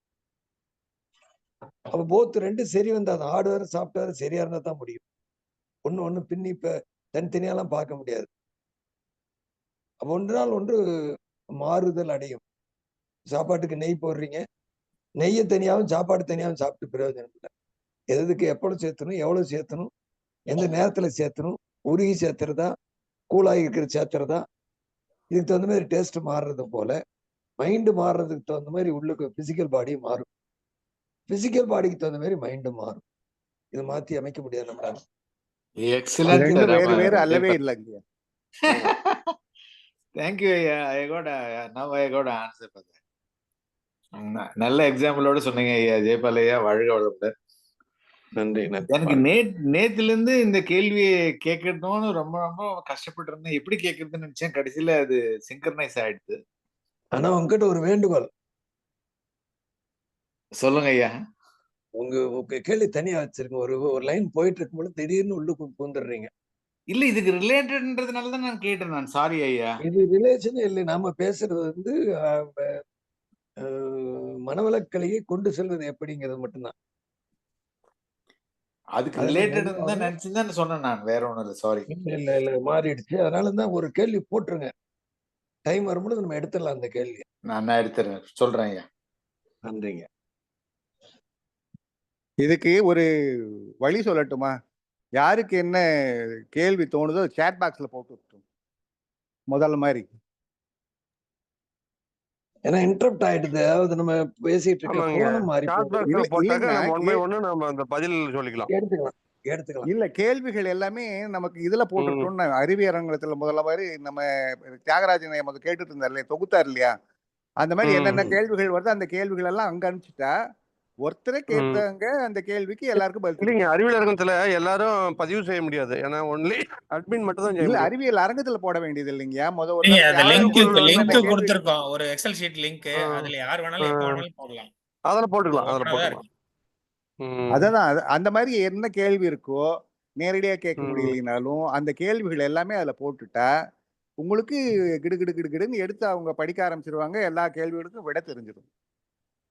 அப்ப போத் ரெண்டும் சரி வந்தாது. ஆடுவாரு சாப்பிட்டாரு சரியா இருந்தா தான் முடியும். ஒண்ணு பின்னி இப்ப தனித்தனியாலாம் பார்க்க முடியாது. அப்ப ஒன்று நாள் ஒன்று மாறுதல் அடையும். சாப்பாட்டுக்கு நெய் போடுறீங்க, நெய்யை தனியாகவும் சாப்பாடு தனியாகவும் சாப்பிட்டு பிரயோஜனம் இல்லை. எதுக்கு எப்பொழுது சேர்த்தணும், எவ்வளவு சேர்த்தணும், எந்த நேரத்துல சேர்த்தணும், உருகி சேர்த்துறதா, கூலாகி இருக்கிற சேர்த்துறதா, இதுக்கு தகுந்த மாதிரி டேஸ்ட் மாறுறது போல மைண்டு மாறுறதுக்கு தகுந்த மாதிரி உள்ளுக்கு பிசிக்கல் பாடி மாறும், பிசிக்கல் பாடிக்கு தகுந்த மாதிரி மைண்டு மாறும். இது மாத்தி அமைக்க முடியாது நம்மளால. வேறு வேறு அல்லவே இல்லைங்க. Thank you. Now I got an answer for that. நல்ல எக்ஸாம்பிளோட சொன்னீங்க ஐயா. ஜெயபால் ஐயா வாழ்க வளமுடன். நன்றி. எனக்கு நேத்துல இருந்து இந்த கேள்வியை கேட்கணும்னு ரொம்ப ரொம்ப கஷ்டப்பட்டு இருந்தேன். எப்படி கேட்கறதுன்னு நினைச்சேன். கடைசியில அது சிங்கர்னைஸ் ஆயிடுது. ஆனா உங்ககிட்ட ஒரு வேண்டுகோள். சொல்லுங்க ஐயா. உங்க கேள்வி தனியா வச்சிருங்க. ஒரு லைன் போயிட்டு இருக்கும்போது திடீர்னு உள்ளுக்கு பூந்துடுறீங்க. இல்ல, இதுக்கு ரிலேட்டட்ன்றதுனால தான் நான் கேட்டேன். நான் சாரி ஐயா. இது ரிலேஷன் இல்லை. நாம பேசுறது வந்து மனவளக்கலையை கொண்டு செல்வது எப்படிங்கிறது மட்டும்தான். அதுக்கு ரிலேட்டட் தான் நினைச்சுதான் சொன்னேன் நான். வேற ஒண்ணும் இல்லை. சாரி. இல்ல மாறிடுச்சு. அதனாலதான் ஒரு கேள்வி போட்டுருங்க. டைம் வரும்போது நம்ம எடுத்துடலாம் அந்த கேள்வி. நான் எடுத்துறேன். சொல்றேன் ஐயா. நன்றிங்க. இதுக்கு ஒரு வழி சொல்லட்டுமா? யாருக்கு என்ன கேள்வி தோணுதோ சேட் பாக்ஸ்ல போட்டு விட்டுரும் முதல்ல மாதிரி. ஏன்னா இன்டரப்ட் ஆயிடுது. அதாவது நம்ம பேசிட்டு இருக்க மாறி எடுத்துக்கலாம். இல்ல, கேள்விகள் எல்லாமே நமக்கு இதுல போட்டுட்டோம்னு அறிவியரங்கத்துல முதல்ல மாதிரி நம்ம தியாகராஜன் நமக்கு கேட்டுட்டு இருந்தார் இல்லையா, தொகுத்தார் இல்லையா, அந்த மாதிரி என்னென்ன கேள்விகள் வருது அந்த கேள்விகள் எல்லாம் அங்க அனுப்பிச்சுட்டா ஒருத்தரை கேட்டாங்க அந்த கேள்விக்கு எல்லாருக்கும் பதில். இல்லைங்க, அறிவியல் அரங்கத்துல எல்லாரும் பதிவு செய்ய முடியாது. ஏன்னா ஒன்லி அட்மின் மட்டும் தான். இல்ல, அறிவியல் அரங்கத்துல போட வேண்டியது இல்லைங்க. லிங்க் கொடுத்திருக்கோம், ஒரு எக்ஸல் ஷீட் லிங்க். அதுல யார் வேணாலும் எப்ப வேணாலும் போடலாம். அதுல போட்டுக்கலாம். அதான் அந்த மாதிரி என்ன கேள்வி இருக்கோ நேரடியா கேட்க முடியலனாலும் அந்த கேள்விகள் எல்லாமே அதுல போட்டுட்டா உங்களுக்கு கிடுகிடுன்னு எடுத்து அவங்க படிக்க ஆரம்பிச்சிருவாங்க. எல்லா கேள்விகளுக்கும் விட தெரிஞ்சிடும்.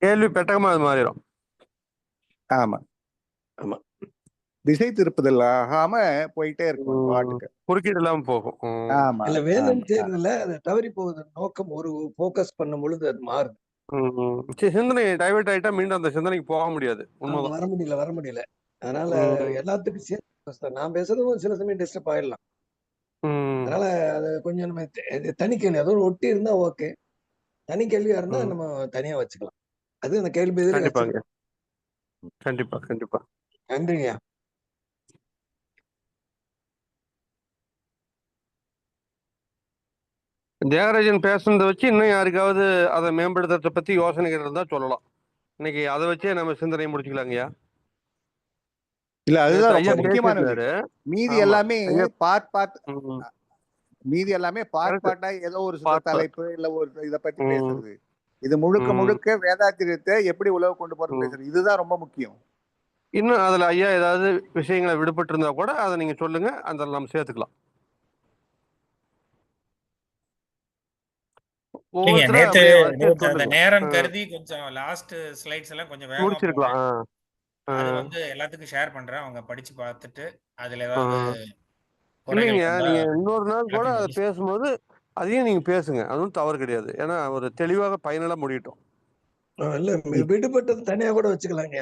கேள்வி பெட்டகமா அது மாறிடும். ஆமா, திசை திருப்புதல் ஆகாம போயிட்டே இருக்கும், பாட்டுக்கு குறுக்கீடு இல்லாம போகும். ஆமா, இல்ல வேதம் தேர்தல அது தவறி போகுது. நோக்கம் ஒரு போக்கஸ் பண்ணும் பொழுது அது மாறுது. சிந்தனை டைவர்ட் ஆயிட்டா மீண்டும் அந்த சிந்தனைக்கு போக முடியாது. வர முடியல. அதனால எல்லாத்துக்கும் சேர்த்து நான் பேசுறதும் சில சமயம் டிஸ்டர்ப் ஆயிடலாம். அதனால அது கொஞ்சம் நம்ம தனி கேள்வி அதோட ஒட்டி இருந்தா ஓகே. தனி கேள்வியா இருந்தா நம்ம தனியா வச்சுக்கலாம். அது அந்த கேள்வி கண்டிப்பா. நன்றிங்க. தியாகராஜன் பேசுனதை வச்சு இன்னும் யாருக்காவது அதை மேம்படுத்துறத பத்தி யோசனைகள் இருந்தா சொல்லலாம். இன்னைக்கு அதை வச்சே நம்ம சிந்தனையை முடிச்சுக்கலாங்கய்யா. இல்ல, அதுதான் ரொம்ப முக்கியமானது. மீதி எல்லாமே பாட்டா ஏதோ ஒரு தலைப்பு இல்ல ஒரு இத பத்தி பேசுறது. இது முழுக்க வேதாத்திரியத்தை எப்படி உலக கொண்டு போறது பேசுறது. இதுதான் ரொம்ப முக்கியம். இன்னும் அதுல ஐயா ஏதாவது விஷயங்களை விடுபட்டு இருந்தா கூட அதை நீங்க சொல்லுங்க, அதில் நம்ம சேர்த்துக்கலாம். இல்லைங்க, ஒவ்வொருத்தரும் நேத்து அப்படியே வரிசையா நேத்து அந்த சொல்லுங்க. நேரம் கருதி கொஞ்சம் லாஸ்ட் ஸ்லைட்ஸ் எல்லாம் கொஞ்சம் வேகமா போனேன். முடிச்சிருக்கலாம். அது வந்து எல்லாத்துக்கும் ஷேர் பண்றேன். அவங்க படிச்சு பார்த்துட்டு அதுல ஏதாவது இல்லைங்க, குறைகள் இருந்தா நீங்க இன்னொரு நாள் கூட எல்லாத்தையும் அதை notice பேசும்போது அதையும் நீங்க பேசுங்க, அதுவும் தவறு கிடையாது. ஏன்னா ஒரு தெளிவாக பயனுள்ள முடியட்டும். இல்ல விடுபட்டது தனியா கூட வச்சுக்கலாங்க.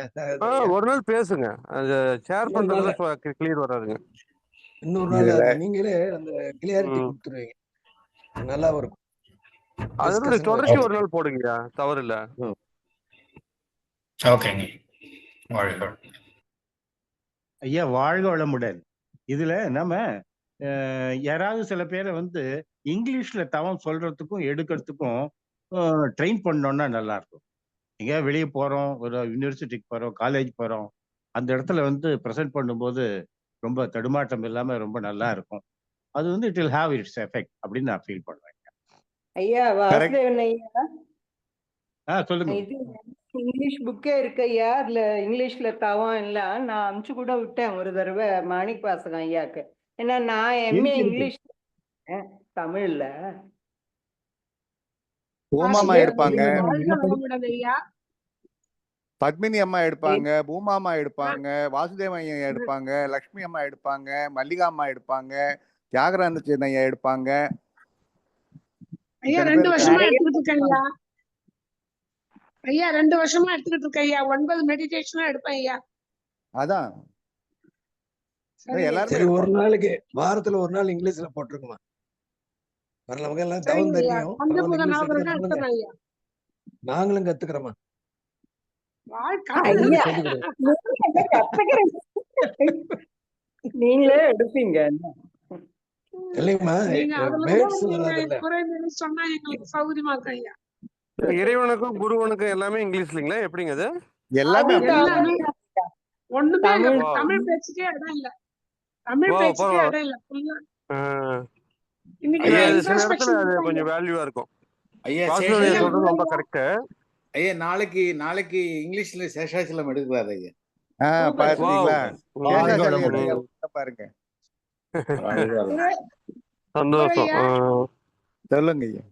ஒரு நாள் பேசுங்க, அது ஷேர் இன்னொரு நாள் பண்றதுல கிளியர் வராதுங்க. இன்னொரு நாள் இதுல அது நீங்களே அந்த கிளியாரிட்டி ம். கொடுத்துருவீங்க. நல்லா இருக்கும். அதனுடைய டிஸ்கஷன் தொடர்ச்சி Okay. ஒரு நாள் போடுங்க, தவறு இல்ல. ஓகேங்க. வாழ்க. ஐயா வாழ்க வளமுடன். இதுல நம்ம யாராவது சில பேரை வந்து இங்கிலீஷ்ல தவம் சொல்றதுக்கும் எடுக்கிறதுக்கும் ட்ரெயின் பண்ணோம்னா நல்லா இருக்கும். எங்கேயா வெளியே போறோம், ஒரு யூனிவர்சிட்டிக்கு போறோம், காலேஜ் போறோம், அந்த இடத்துல வந்து ப்ரெசென்ட் பண்ணும்போது ரொம்ப தடுமாற்றம் இல்லாம ரொம்ப நல்லா இருக்கும். அது வந்து it will have it's effect அப்படின்னு நான் ஃபீல் பண்ணுவேன். ஐயா வாசுதேவன் ஐயா, சொல்லுங்க. இது இங்கிலீஷ் புக்கே இருக்கு ஐயா. அதுல இங்கிலீஷ்ல தவம் எல்லாம் நான் அமுச்சு கூட விட்டேன் ஒரு தடவை மாணிக் வாசகம் ஐயாக்கு. ஏன்னா நான் எம்ஏ இங்கிலீஷ் தமிழ்ல. பூமாமா எடுப்பாங்க, ஐயா பத்மினி அம்மா எடுப்பாங்க, பூமாமா எடுப்பாங்க, வாசுதேவன் ஐயா எடுப்பாங்க, லக்ஷ்மி அம்மா எடுப்பாங்க, மல்லிகா அம்மா எடுப்பாங்க, தியாகராஜன் ஐயா எடுப்பாங்க. ஐயா இத்தனை 2 பேர் வருஷமா இருக்காங்க. எடுத்துக்கிட்டு இருக்கேன் ஐயா. ஐயா 2 வருஷமா எடுத்துக்கிட்டு இருக்கேன் ஐயா. 9 மெடிடேஷனா எடுப்பேன் ஐயா. அதான் சரி எல்லாருமே சரி, ஒரு எடுப்பாங்க. நாளைக்கு வாரத்துல ஒரு நாள் இங்கிலீஷ்ல போட்டிருக்குமா? நமக்கு எல்லாம் தவம் சரிங்க ஐயா. தெரியும். பஞ்சபூத இங்கிலீஷ் நவகிரகம் எடுக்க எடுத்துறேன் ஐயா. நாங்களும் கத்துக்கிறோமா? ஐயா சொல்லி கொடுங்க. நீங்களே எடுப்பீங்க. இல்லைங்கம்மா, நீங்க வேர்ட்ஸ் அதுல வராதுல்ல. குறைந்தது சொன்னா எங்களுக்கு சௌகரியமா இருக்கும் ஐயா. இறைவனுக்கும் குருவனுக்கும் எல்லாமே இங்கிலீஷ் இல்லைங்களா? எப்படிங்க அது? எல்லாமே அது அப்படிதான். எல்லாமே ஒண்ணுமே இல்ல. தமிழ். தமிழ் பேச்சுக்கே இடம் இல்ல. தமிழ் ஓ, பேச்சுக்கே பரவாயில்ல. இடம் இல்ல. ஃபுல்லா இன்னைக்கு ஐயா, நான் அது சில இடத்துல இன்ட்ரோஸ்பெக்ஷன் அது கொடுத்தேன் கொஞ்சம் ஐயா. வேல்யூவா இருக்கும். ஐயா வாசுதேவன் ஐயா ஐயா சொல்றது ரொம்ப குரு கரெக்ட். ஐயா நாளைக்கு இங்கிலீஷ்ல சேஷாச்சலம் எடுக்கிறாரு ஐயா. சூப்பர். பாத்தீங்களா? வாழ்க சேஷாச்சலம் வளமுடன். ஐயா உள்ள பாருங்க. குரு சந்தோஷம். ஐயா, சொல்லுங்க ஐயா.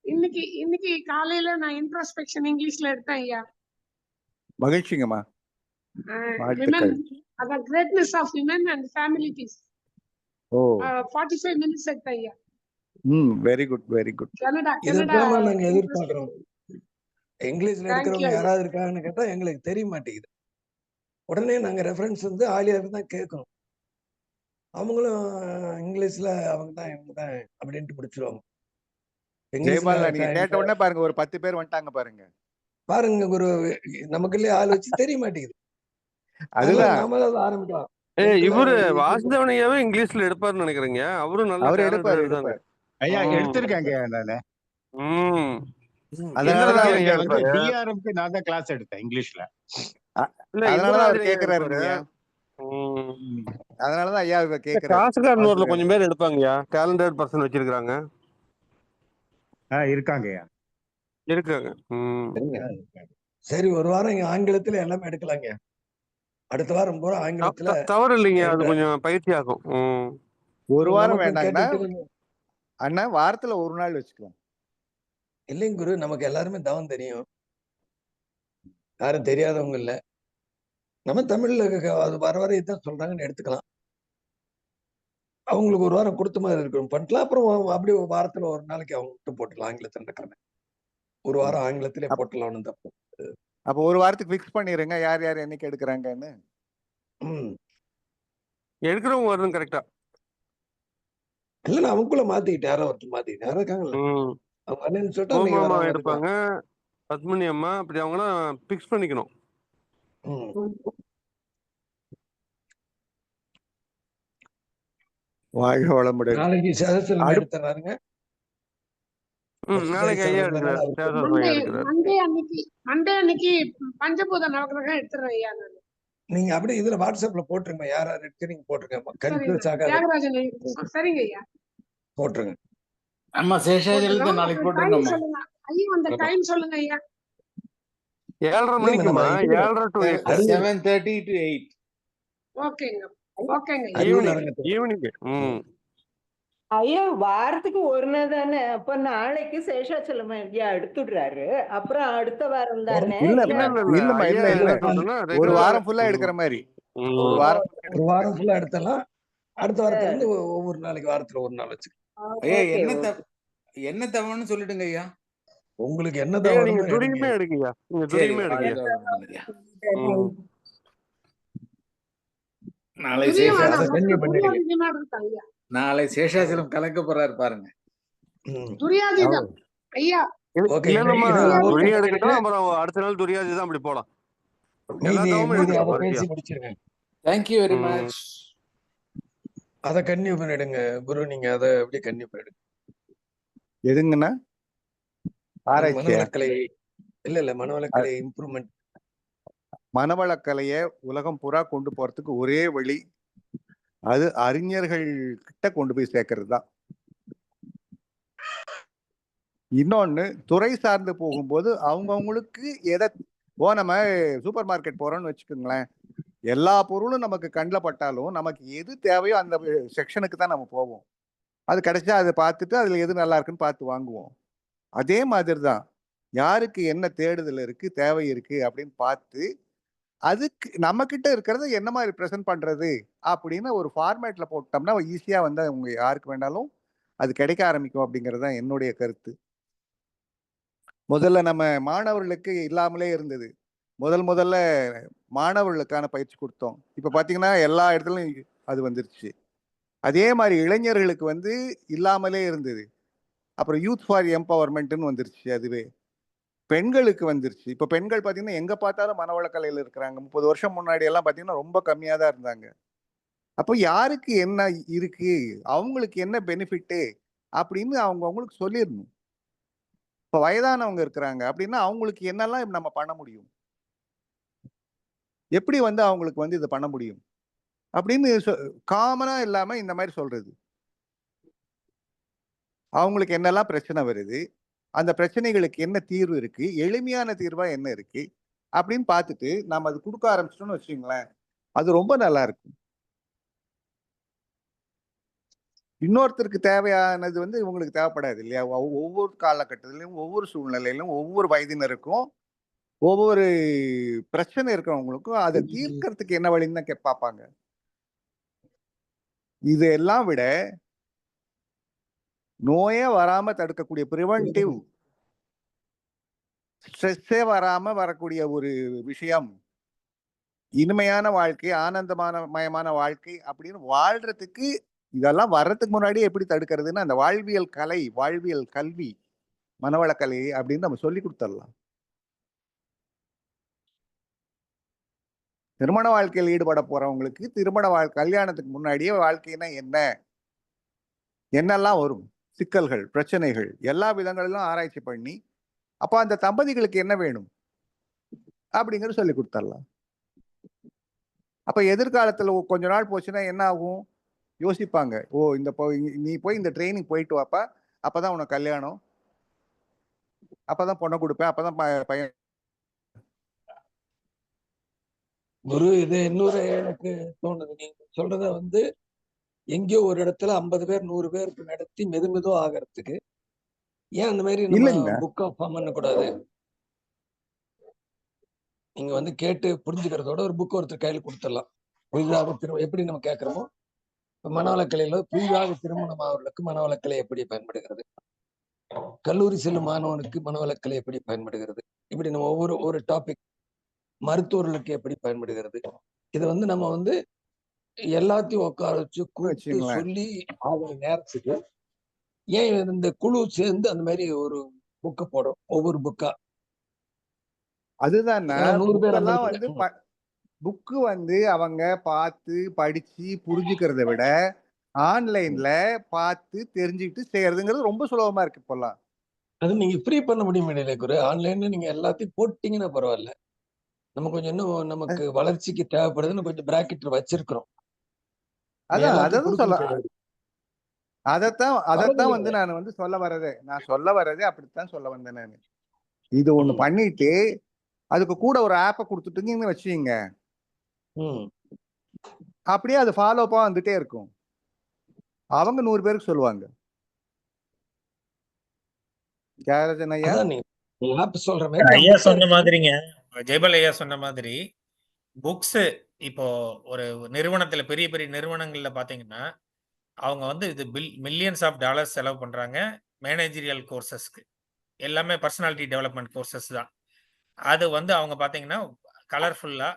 இன்னைக்கு காலையில நான் இன்ட்ரோஸ்பெக்ஷன் இங்கிலீஷ்ல எடுத்தேன் ஐயா. மகிழ்ச்சிங்கம்மா, விமன், வாழ்த்துக்கள். the greatness of women and family peace. ஓ 45 minutes எடுத்தேன் ஐயா. Very good, very good. Canada இதைத்தான் நாங்க எதிர்பார்க்கிறோம். இங்கிலீஷ்ல Thank you எடுக்கிறவங்க ஐயா. யாராவது இருக்காங்கன்னு கேட்டா எங்களுக்கு தெரிய மாட்டேங்குது. உடனே நாங்க ரெஃபரன்ஸ் வந்து ஆலியாருக்கு தான் கேட்கணும். அவங்களும் இங்கிலீஷ்ல அவங்க தான் இவங்க தான் அப்படின்ட்டு முடிச்சிருவாங்க. ஜெயபாலா, நீங்க கேட்ட உடனே பாருங்க ஒரு 10 பேர் வந்துட்டாங்க பாருங்க. பாருங்க குரு, நமக்குள்ளே ஆள் வச்சு தெரிய மாட்டேங்குது. அதுதான் நாம தான் ஆரம்பிக்கலாம். இவரு வாசுதேவன் ஐயாவே இங்கிலீஷ்ல எடுப்பாருன்னு நினைக்கிறீங்க. அவரும் நல்ல அவரு talented எடுப்பாரு தாங்க. ஐயா ம். எடுத்திருக்காங்க நானு. அதனாலதான் அவர் இங்க வந்து கேட்கிறாரு. டிஆர்எம்க்கு நான் தான் கிளாஸ் எடுத்தேன் இங்கிலீஷ்ல. இல்ல, அதனாலதான் அவர் இந்திராதிரி கேட்கிறாரு. எடுப்பாரு. அதனாலதான் ஐயா இவர் கேட்கிறாரு. காசுகாரனூர்ல கொஞ்சம் பேர் எடுப்பாங்கய்யா, டேலண்டட் பர்சன் வச்சிருக்காங்க. இருக்காங்கய்யா. இருக்காங்க. சரி, ஒரு வாரம் இங்க ஆங்கிலத்துல எல்லாமே எடுக்கலாங்க. அடுத்த வாரம் பூரா ஆங்கிலத்துல. தவறு இல்லைங்க, அது கொஞ்சம் பயிற்சி ஆகும். ஒரு வாரம் நமக்கும் வேண்டாங்கன்னா கேட்டுட்டு அண்ணா வாரத்துல ஒரு நாள் வச்சுக்கலாம். இல்லைங்க குரு, நமக்கு எல்லாருமே தவம் தெரியும். யாரும் தெரியாதவங்க இல்ல. நம்ம தமிழ்ல அது வர இதான் சொல்றாங்கன்னு எடுத்துக்கலாம். அவங்களுக்கு ஒரு வாரம் கொடுத்த மாதிரி இருக்கும் பண்ணலாம். அப்புறம் அப்படி வாரத்துல ஒரு நாளைக்கு அவங்க விட்டு போட்டுக்கலாம் ஆங்கிலத்துல நடக்கிறேன். ஒரு வாரம் ஆங்கிலத்திலே போட்டலாம் தப்பு. அப்ப ஒரு வாரத்துக்கு ஃபிக்ஸ் பண்ணிருங்க யார் யார் என்னைக்கு எடுக்கிறாங்கன்னு. எடுக்கிறவங்க வரணும் கரெக்டா. இல்ல, நான் அவங்களுக்குள்ள மாத்திக்கிட்டேன். யாரோ ஒருத்தர் மாத்திக்கிட்டேன். யாரோ இருக்காங்கல்ல, அவங்க வரலன்னு சொல்லிட்டு நீங்க பூமாமா வர எடுப்பாங்க, பத்மினி அம்மா, அப்படி அவங்களாம் பிக்ஸ் பண்ணிக்கணும். வாழ்க வளமுடன். நாளைக்கு சேதத்தில் எடுத்துறாருங்க. நாளைக்கு ஐயா எடுக்கிறார். மண்டே அன்னைக்கு பஞ்சபூத நவகிரகம் எடுத்துறேன் ஐயா. நீங்க அப்படியே இதுல வாட்ஸ்அப்ல போட்டுருங்க. யார் யார் எடுத்து நீங்க போட்டுருங்க. கன்ஃபியூஸ் ஆகாது. தியாகராஜன் சரிங்க ஐயா, போட்டுருங்க. ஆமா, சேஷாச்சலத்தை நாளைக்கு போட்டுருங்கம்மா. ஐயா அந்த டைம் சொல்லுங்க ஐயா. 7:30 இல்லைங்க மணிக்குமா, நம்ம இது 7:30 to 8 அறிவு 7:30 to 8. ஓகேங்க ஓகேங்க ஐயா அறிவு ஈவினிங் அரங்கத்துல ஈவினிங். ஐயா வாரத்துக்கு ஒரு நாள் தானே? அப்ப நாளைக்கு சேஷாச்சலம் ஐயா எடுத்துடுறாரு. அப்புறம் அடுத்த வாரம் தானே? இல்ல இல்ல இல்ல இல்ல இல்லம்மா, ஐயா இல்ல என்ன இல்ல சொல்றேன்னா ஒரு ரெகுலர். வாரம் ஃபுல்லா எடுக்கிற மாதிரி. ஒரு ஓ, வாரம் ஒரு வாரம் ஃபுல்லா எடுத்தலாம். அடுத்த வாரத்துல இருந்து ஒவ்வொரு நாளைக்கு வாரத்துல ஒரு நாள் வச்சுக்கலாம். ஐயா ஓகே என்ன தவன்னு சொல்லிடுங்க ஐயா. உங்களுக்கு என்ன ஐயா நீங்க தவறுமோ எடுங்க. துரியமே எடுங்கய்யா, நீங்க சரி துரியமே எடுங்கய்யா. ஐயா. நாளை துரியம் அதை வேணாம், கன்னியூ மொத்தம் பண்ணிடுங்க. துரியாதீதமா இருக்கு ஐயா. நாளை சேஷாச்சலம் கலக்க போறாரு பாருங்க. ம். துரியாதீதம் ஐயா. ஓகே, இல்ல இதை நம்ம இதை ஒவ்வொரு துரியம் பண்ணிட்டு எடுக்கட்டும், அப்புறம் அடுத்த நாள் துரியாதி தான் அப்படி போலாம். எல்லா மீதி தவமும் மீதி எடுக்கலாம் அதை வரிசையா. பேசி முடிச்சிருங்க. Thank you very much. அதை கன்னியூ பண்ணிடுங்க குரு. நீங்க அதை அப்படியே கன்னியூ பண்ணிடுங்க. எதுங்கண்ணா? ஆராய்ச்சியா? மனவளக்கலை இல்ல மனவளக்கலை இம்ப்ரூவ்மெண்ட். மனவளக்கலைய உலகம் பூரா கொண்டு போறதுக்கு ஒரே வழி, அது அறிஞர்கள் கிட்ட கொண்டு போய் சேர்க்கறது தான். இன்னொன்னு, துறை சார்ந்து போகும்போது அவங்கவுங்களுக்கு எதை நம்ம சூப்பர் மார்க்கெட் போறோம்னு வச்சுக்கோங்களேன், எல்லா பொருளும் நமக்கு கண்ணில் பட்டாலும் நமக்கு எது தேவையோ அந்த செக்ஷனுக்கு தான் நம்ம போவோம். அது கிடைச்சா அதை பார்த்துட்டு அதுல எது நல்லா இருக்குன்னு பார்த்து வாங்குவோம். அதே மாதிரி தான் யாருக்கு என்ன தேடுதல் இருக்கு, தேவை இருக்கு அப்படின்னு பார்த்து அதுக்கு நம்ம கிட்ட இருக்கிறத என்ன மாதிரி ப்ரெசென்ட் பண்றது அப்படின்னு ஒரு ஃபார்மேட்ல போட்டோம்னா ஈஸியா வந்து அவங்க யாருக்கு வேணாலும் அது கிடைக்க ஆரம்பிக்கும் அப்படிங்கிறது தான் என்னுடைய கருத்து. முதல்ல நம்ம மாணவர்களுக்கு இல்லாமலே இருந்தது. முதல்ல மாணவர்களுக்கான பயிற்சி கொடுத்தோம். இப்ப பாத்தீங்கன்னா எல்லா இடத்துலயும் அது வந்துருச்சு. அதே மாதிரி இளைஞர்களுக்கு வந்து இல்லாமலே இருந்தது. அப்புறம் யூத் ஃபார் எம்பவர்மெண்ட்னு வந்துருச்சு. அதுவே பெண்களுக்கு வந்துருச்சு. இப்ப பெண்கள் பாத்தீங்கன்னா எங்க பார்த்தாலும் மனவளக்கலையில இருக்கிறாங்க. 30 வருஷம் முன்னாடி எல்லாம் பாத்தீங்கன்னா ரொம்ப கம்மியா தான் இருந்தாங்க. அப்போ யாருக்கு என்ன இருக்கு, அவங்களுக்கு என்ன பெனிஃபிட்டு அப்படின்னு அவங்களுக்கு சொல்லிடணும். இப்ப வயதானவங்க இருக்கிறாங்க அப்படின்னா அவங்களுக்கு என்னெல்லாம் நம்ம பண்ண முடியும், எப்படி வந்து அவங்களுக்கு வந்து இதை பண்ண முடியும் அப்படின்னு காமனா இல்லாம இந்த மாதிரி சொல்றது. அவங்களுக்கு என்னெல்லாம் பிரச்சனை வருது, அந்த பிரச்சனைகளுக்கு என்ன தீர்வு இருக்கு, எளிமையான தீர்வா என்ன இருக்கு அப்படின்னு பார்த்துட்டு நம்ம அது கொடுக்க ஆரம்பிச்சிட்டோம்னு வச்சுக்கோங்களேன், அது ரொம்ப நல்லா இருக்கும். இன்னொருத்தருக்கு தேவையானது வந்து இவங்களுக்கு தேவைப்படாது இல்லையா? ஒவ்வொரு காலகட்டத்திலையும், ஒவ்வொரு சூழ்நிலையிலும், ஒவ்வொரு வயதினருக்கும், ஒவ்வொரு பிரச்சனை இருக்கிறவங்களுக்கும் அதை தீர்க்கறதுக்கு என்ன வழின்னு தான் பார்ப்பாங்க. இதெல்லாம் விட நோயே வராம தடுக்கக்கூடிய ப்ரிவென்டிவ், ஸ்ட்ரெஸ்ஸே வராம வரக்கூடிய ஒரு விஷயம், இனிமையான வாழ்க்கை, ஆனந்தமயமான வாழ்க்கை அப்படின்னு வாழ்றதுக்கு இதெல்லாம் வர்றதுக்கு முன்னாடியே எப்படி தடுக்கிறதுன்னு அந்த வாழ்வியல் கலை, வாழ்வியல் கல்வி, மனவளக்கலை அப்படின்னு நம்ம சொல்லி கொடுத்துடலாம். திருமண வாழ்க்கையில் ஈடுபட போறவங்களுக்கு கல்யாணத்துக்கு முன்னாடியே வாழ்க்கைனா என்ன, என்னெல்லாம் வரும் சிக்கல்கள், பிரச்சனைகள், எல்லா விதங்களிலும் ஆராய்ச்சி பண்ணி அப்ப அந்த தம்பதிகளுக்கு என்ன வேணும் அப்படிங்கிறது சொல்லி கொடுத்துடலாம். அப்ப எதிர்காலத்துல கொஞ்ச நாள் போச்சுன்னா என்ன ஆகும் யோசிப்பாங்க. ஓ நீ போய் இந்த ட்ரைனிங் போயிட்டு வாப்பா, அப்பதான் உனக்கு கல்யாணம், அப்பதான் பொண்ணை கொடுப்பேன், அப்பதான் பையன். குரு, இது இன்னொரு எனக்கு தோணுது. நீங்க சொல்றத வந்து எங்கேயோ ஒரு இடத்துல 50 பேர் 100 பேருக்கு நடத்தி மெதுவா ஆகிறதுக்கு ஏன் அந்த மாதிரி நம்ம புக் ஆஃப் ஃபார்ம் பண்ணக்கூடாது? நீங்க வந்து கேட்டு புரிஞ்சுக்கிறதோட ஒரு புக் ஒருத்தர் கையில் கொடுத்துடலாம். புதிதாக எப்படி நம்ம கேட்கிறோமோ, மனவளக்கலையில புதிதாக திருமணம் அவர்களுக்கு மனவளக்கலை எப்படி பயன்படுகிறது, கல்லூரி செல்லும் மாணவனுக்கு மனவளக்கலை எப்படி பயன்படுகிறது, இப்படி நம்ம ஒவ்வொரு டாபிக், மருத்துவர்களுக்கு எப்படி பயன்படுகிறது, இதை வந்து நம்ம வந்து எல்லாத்தையும் உட்கார வச்சு கூப்பிட்டு சொல்லி அவங்க நேரத்துக்கு ஏன் இந்த குழு சேர்ந்து அந்த மாதிரி ஒரு புக்கை போடும், ஒவ்வொரு புக்கா. அதுதான் 100 பேர் வந்து புக்கு வந்து அவங்க பார்த்து படிச்சு புரிஞ்சுக்கிறத விட ஆன்லைன்ல பார்த்து தெரிஞ்சுக்கிட்டு செய்யறதுங்கிறது ரொம்ப சுலபமா இருக்கு இப்பெல்லாம். அது நீங்க ஃப்ரீ பண்ண முடியும் இடையில குரு. ஆன்லைன்ல நீங்க எல்லாத்தையும் போட்டீங்கன்னா பரவாயில்ல. நம்ம கொஞ்சம் இன்னும் நமக்கு வளர்ச்சிக்கு தேவைப்படுதுன்னு கொஞ்சம் பிராக்கெட் வச்சிருக்கிறோம். அதைத்தான் வந்து நான் வந்து சொல்ல வர்றதே அப்படித்தான் சொல்ல வந்தேன். நான் இது ஒண்ணு பண்ணிட்டு அதுக்கு கூட ஒரு ஆப்பை கொடுத்துட்டீங்கன்னு வச்சுக்கீங்க, ம். அப்படியே அது ஃபாலோப்பா வந்துட்டே இருக்கும். அவங்க 100 பேருக்கு சொல்லுவாங்க. தியாகராஜன் ஐயா, அதான் நீங்க ஆப் சொல்ற மாதிரி நான் ஐயா புக்கை சொன்ன எடுத்து மாதிரிங்க, ஜெயபால் ஐயா சொன்ன மாதிரி புக்ஸ் இப்போ ஒரு நிறுவனத்துல பெரிய பெரிய நிறுவனங்கள்ல பாத்தீங்கன்னா, அவங்க வந்து இது மில்லியன்ஸ் ஆஃப் டாலர்ஸ் செலவு பண்றாங்க மேனேஜரியல் கோர்சஸ்க்கு. எல்லாமே பர்சனாலிட்டி டெவலப்மெண்ட் கோர்சஸ் தான். அது வந்து அவங்க பாத்தீங்கன்னா கலர்ஃபுல்லா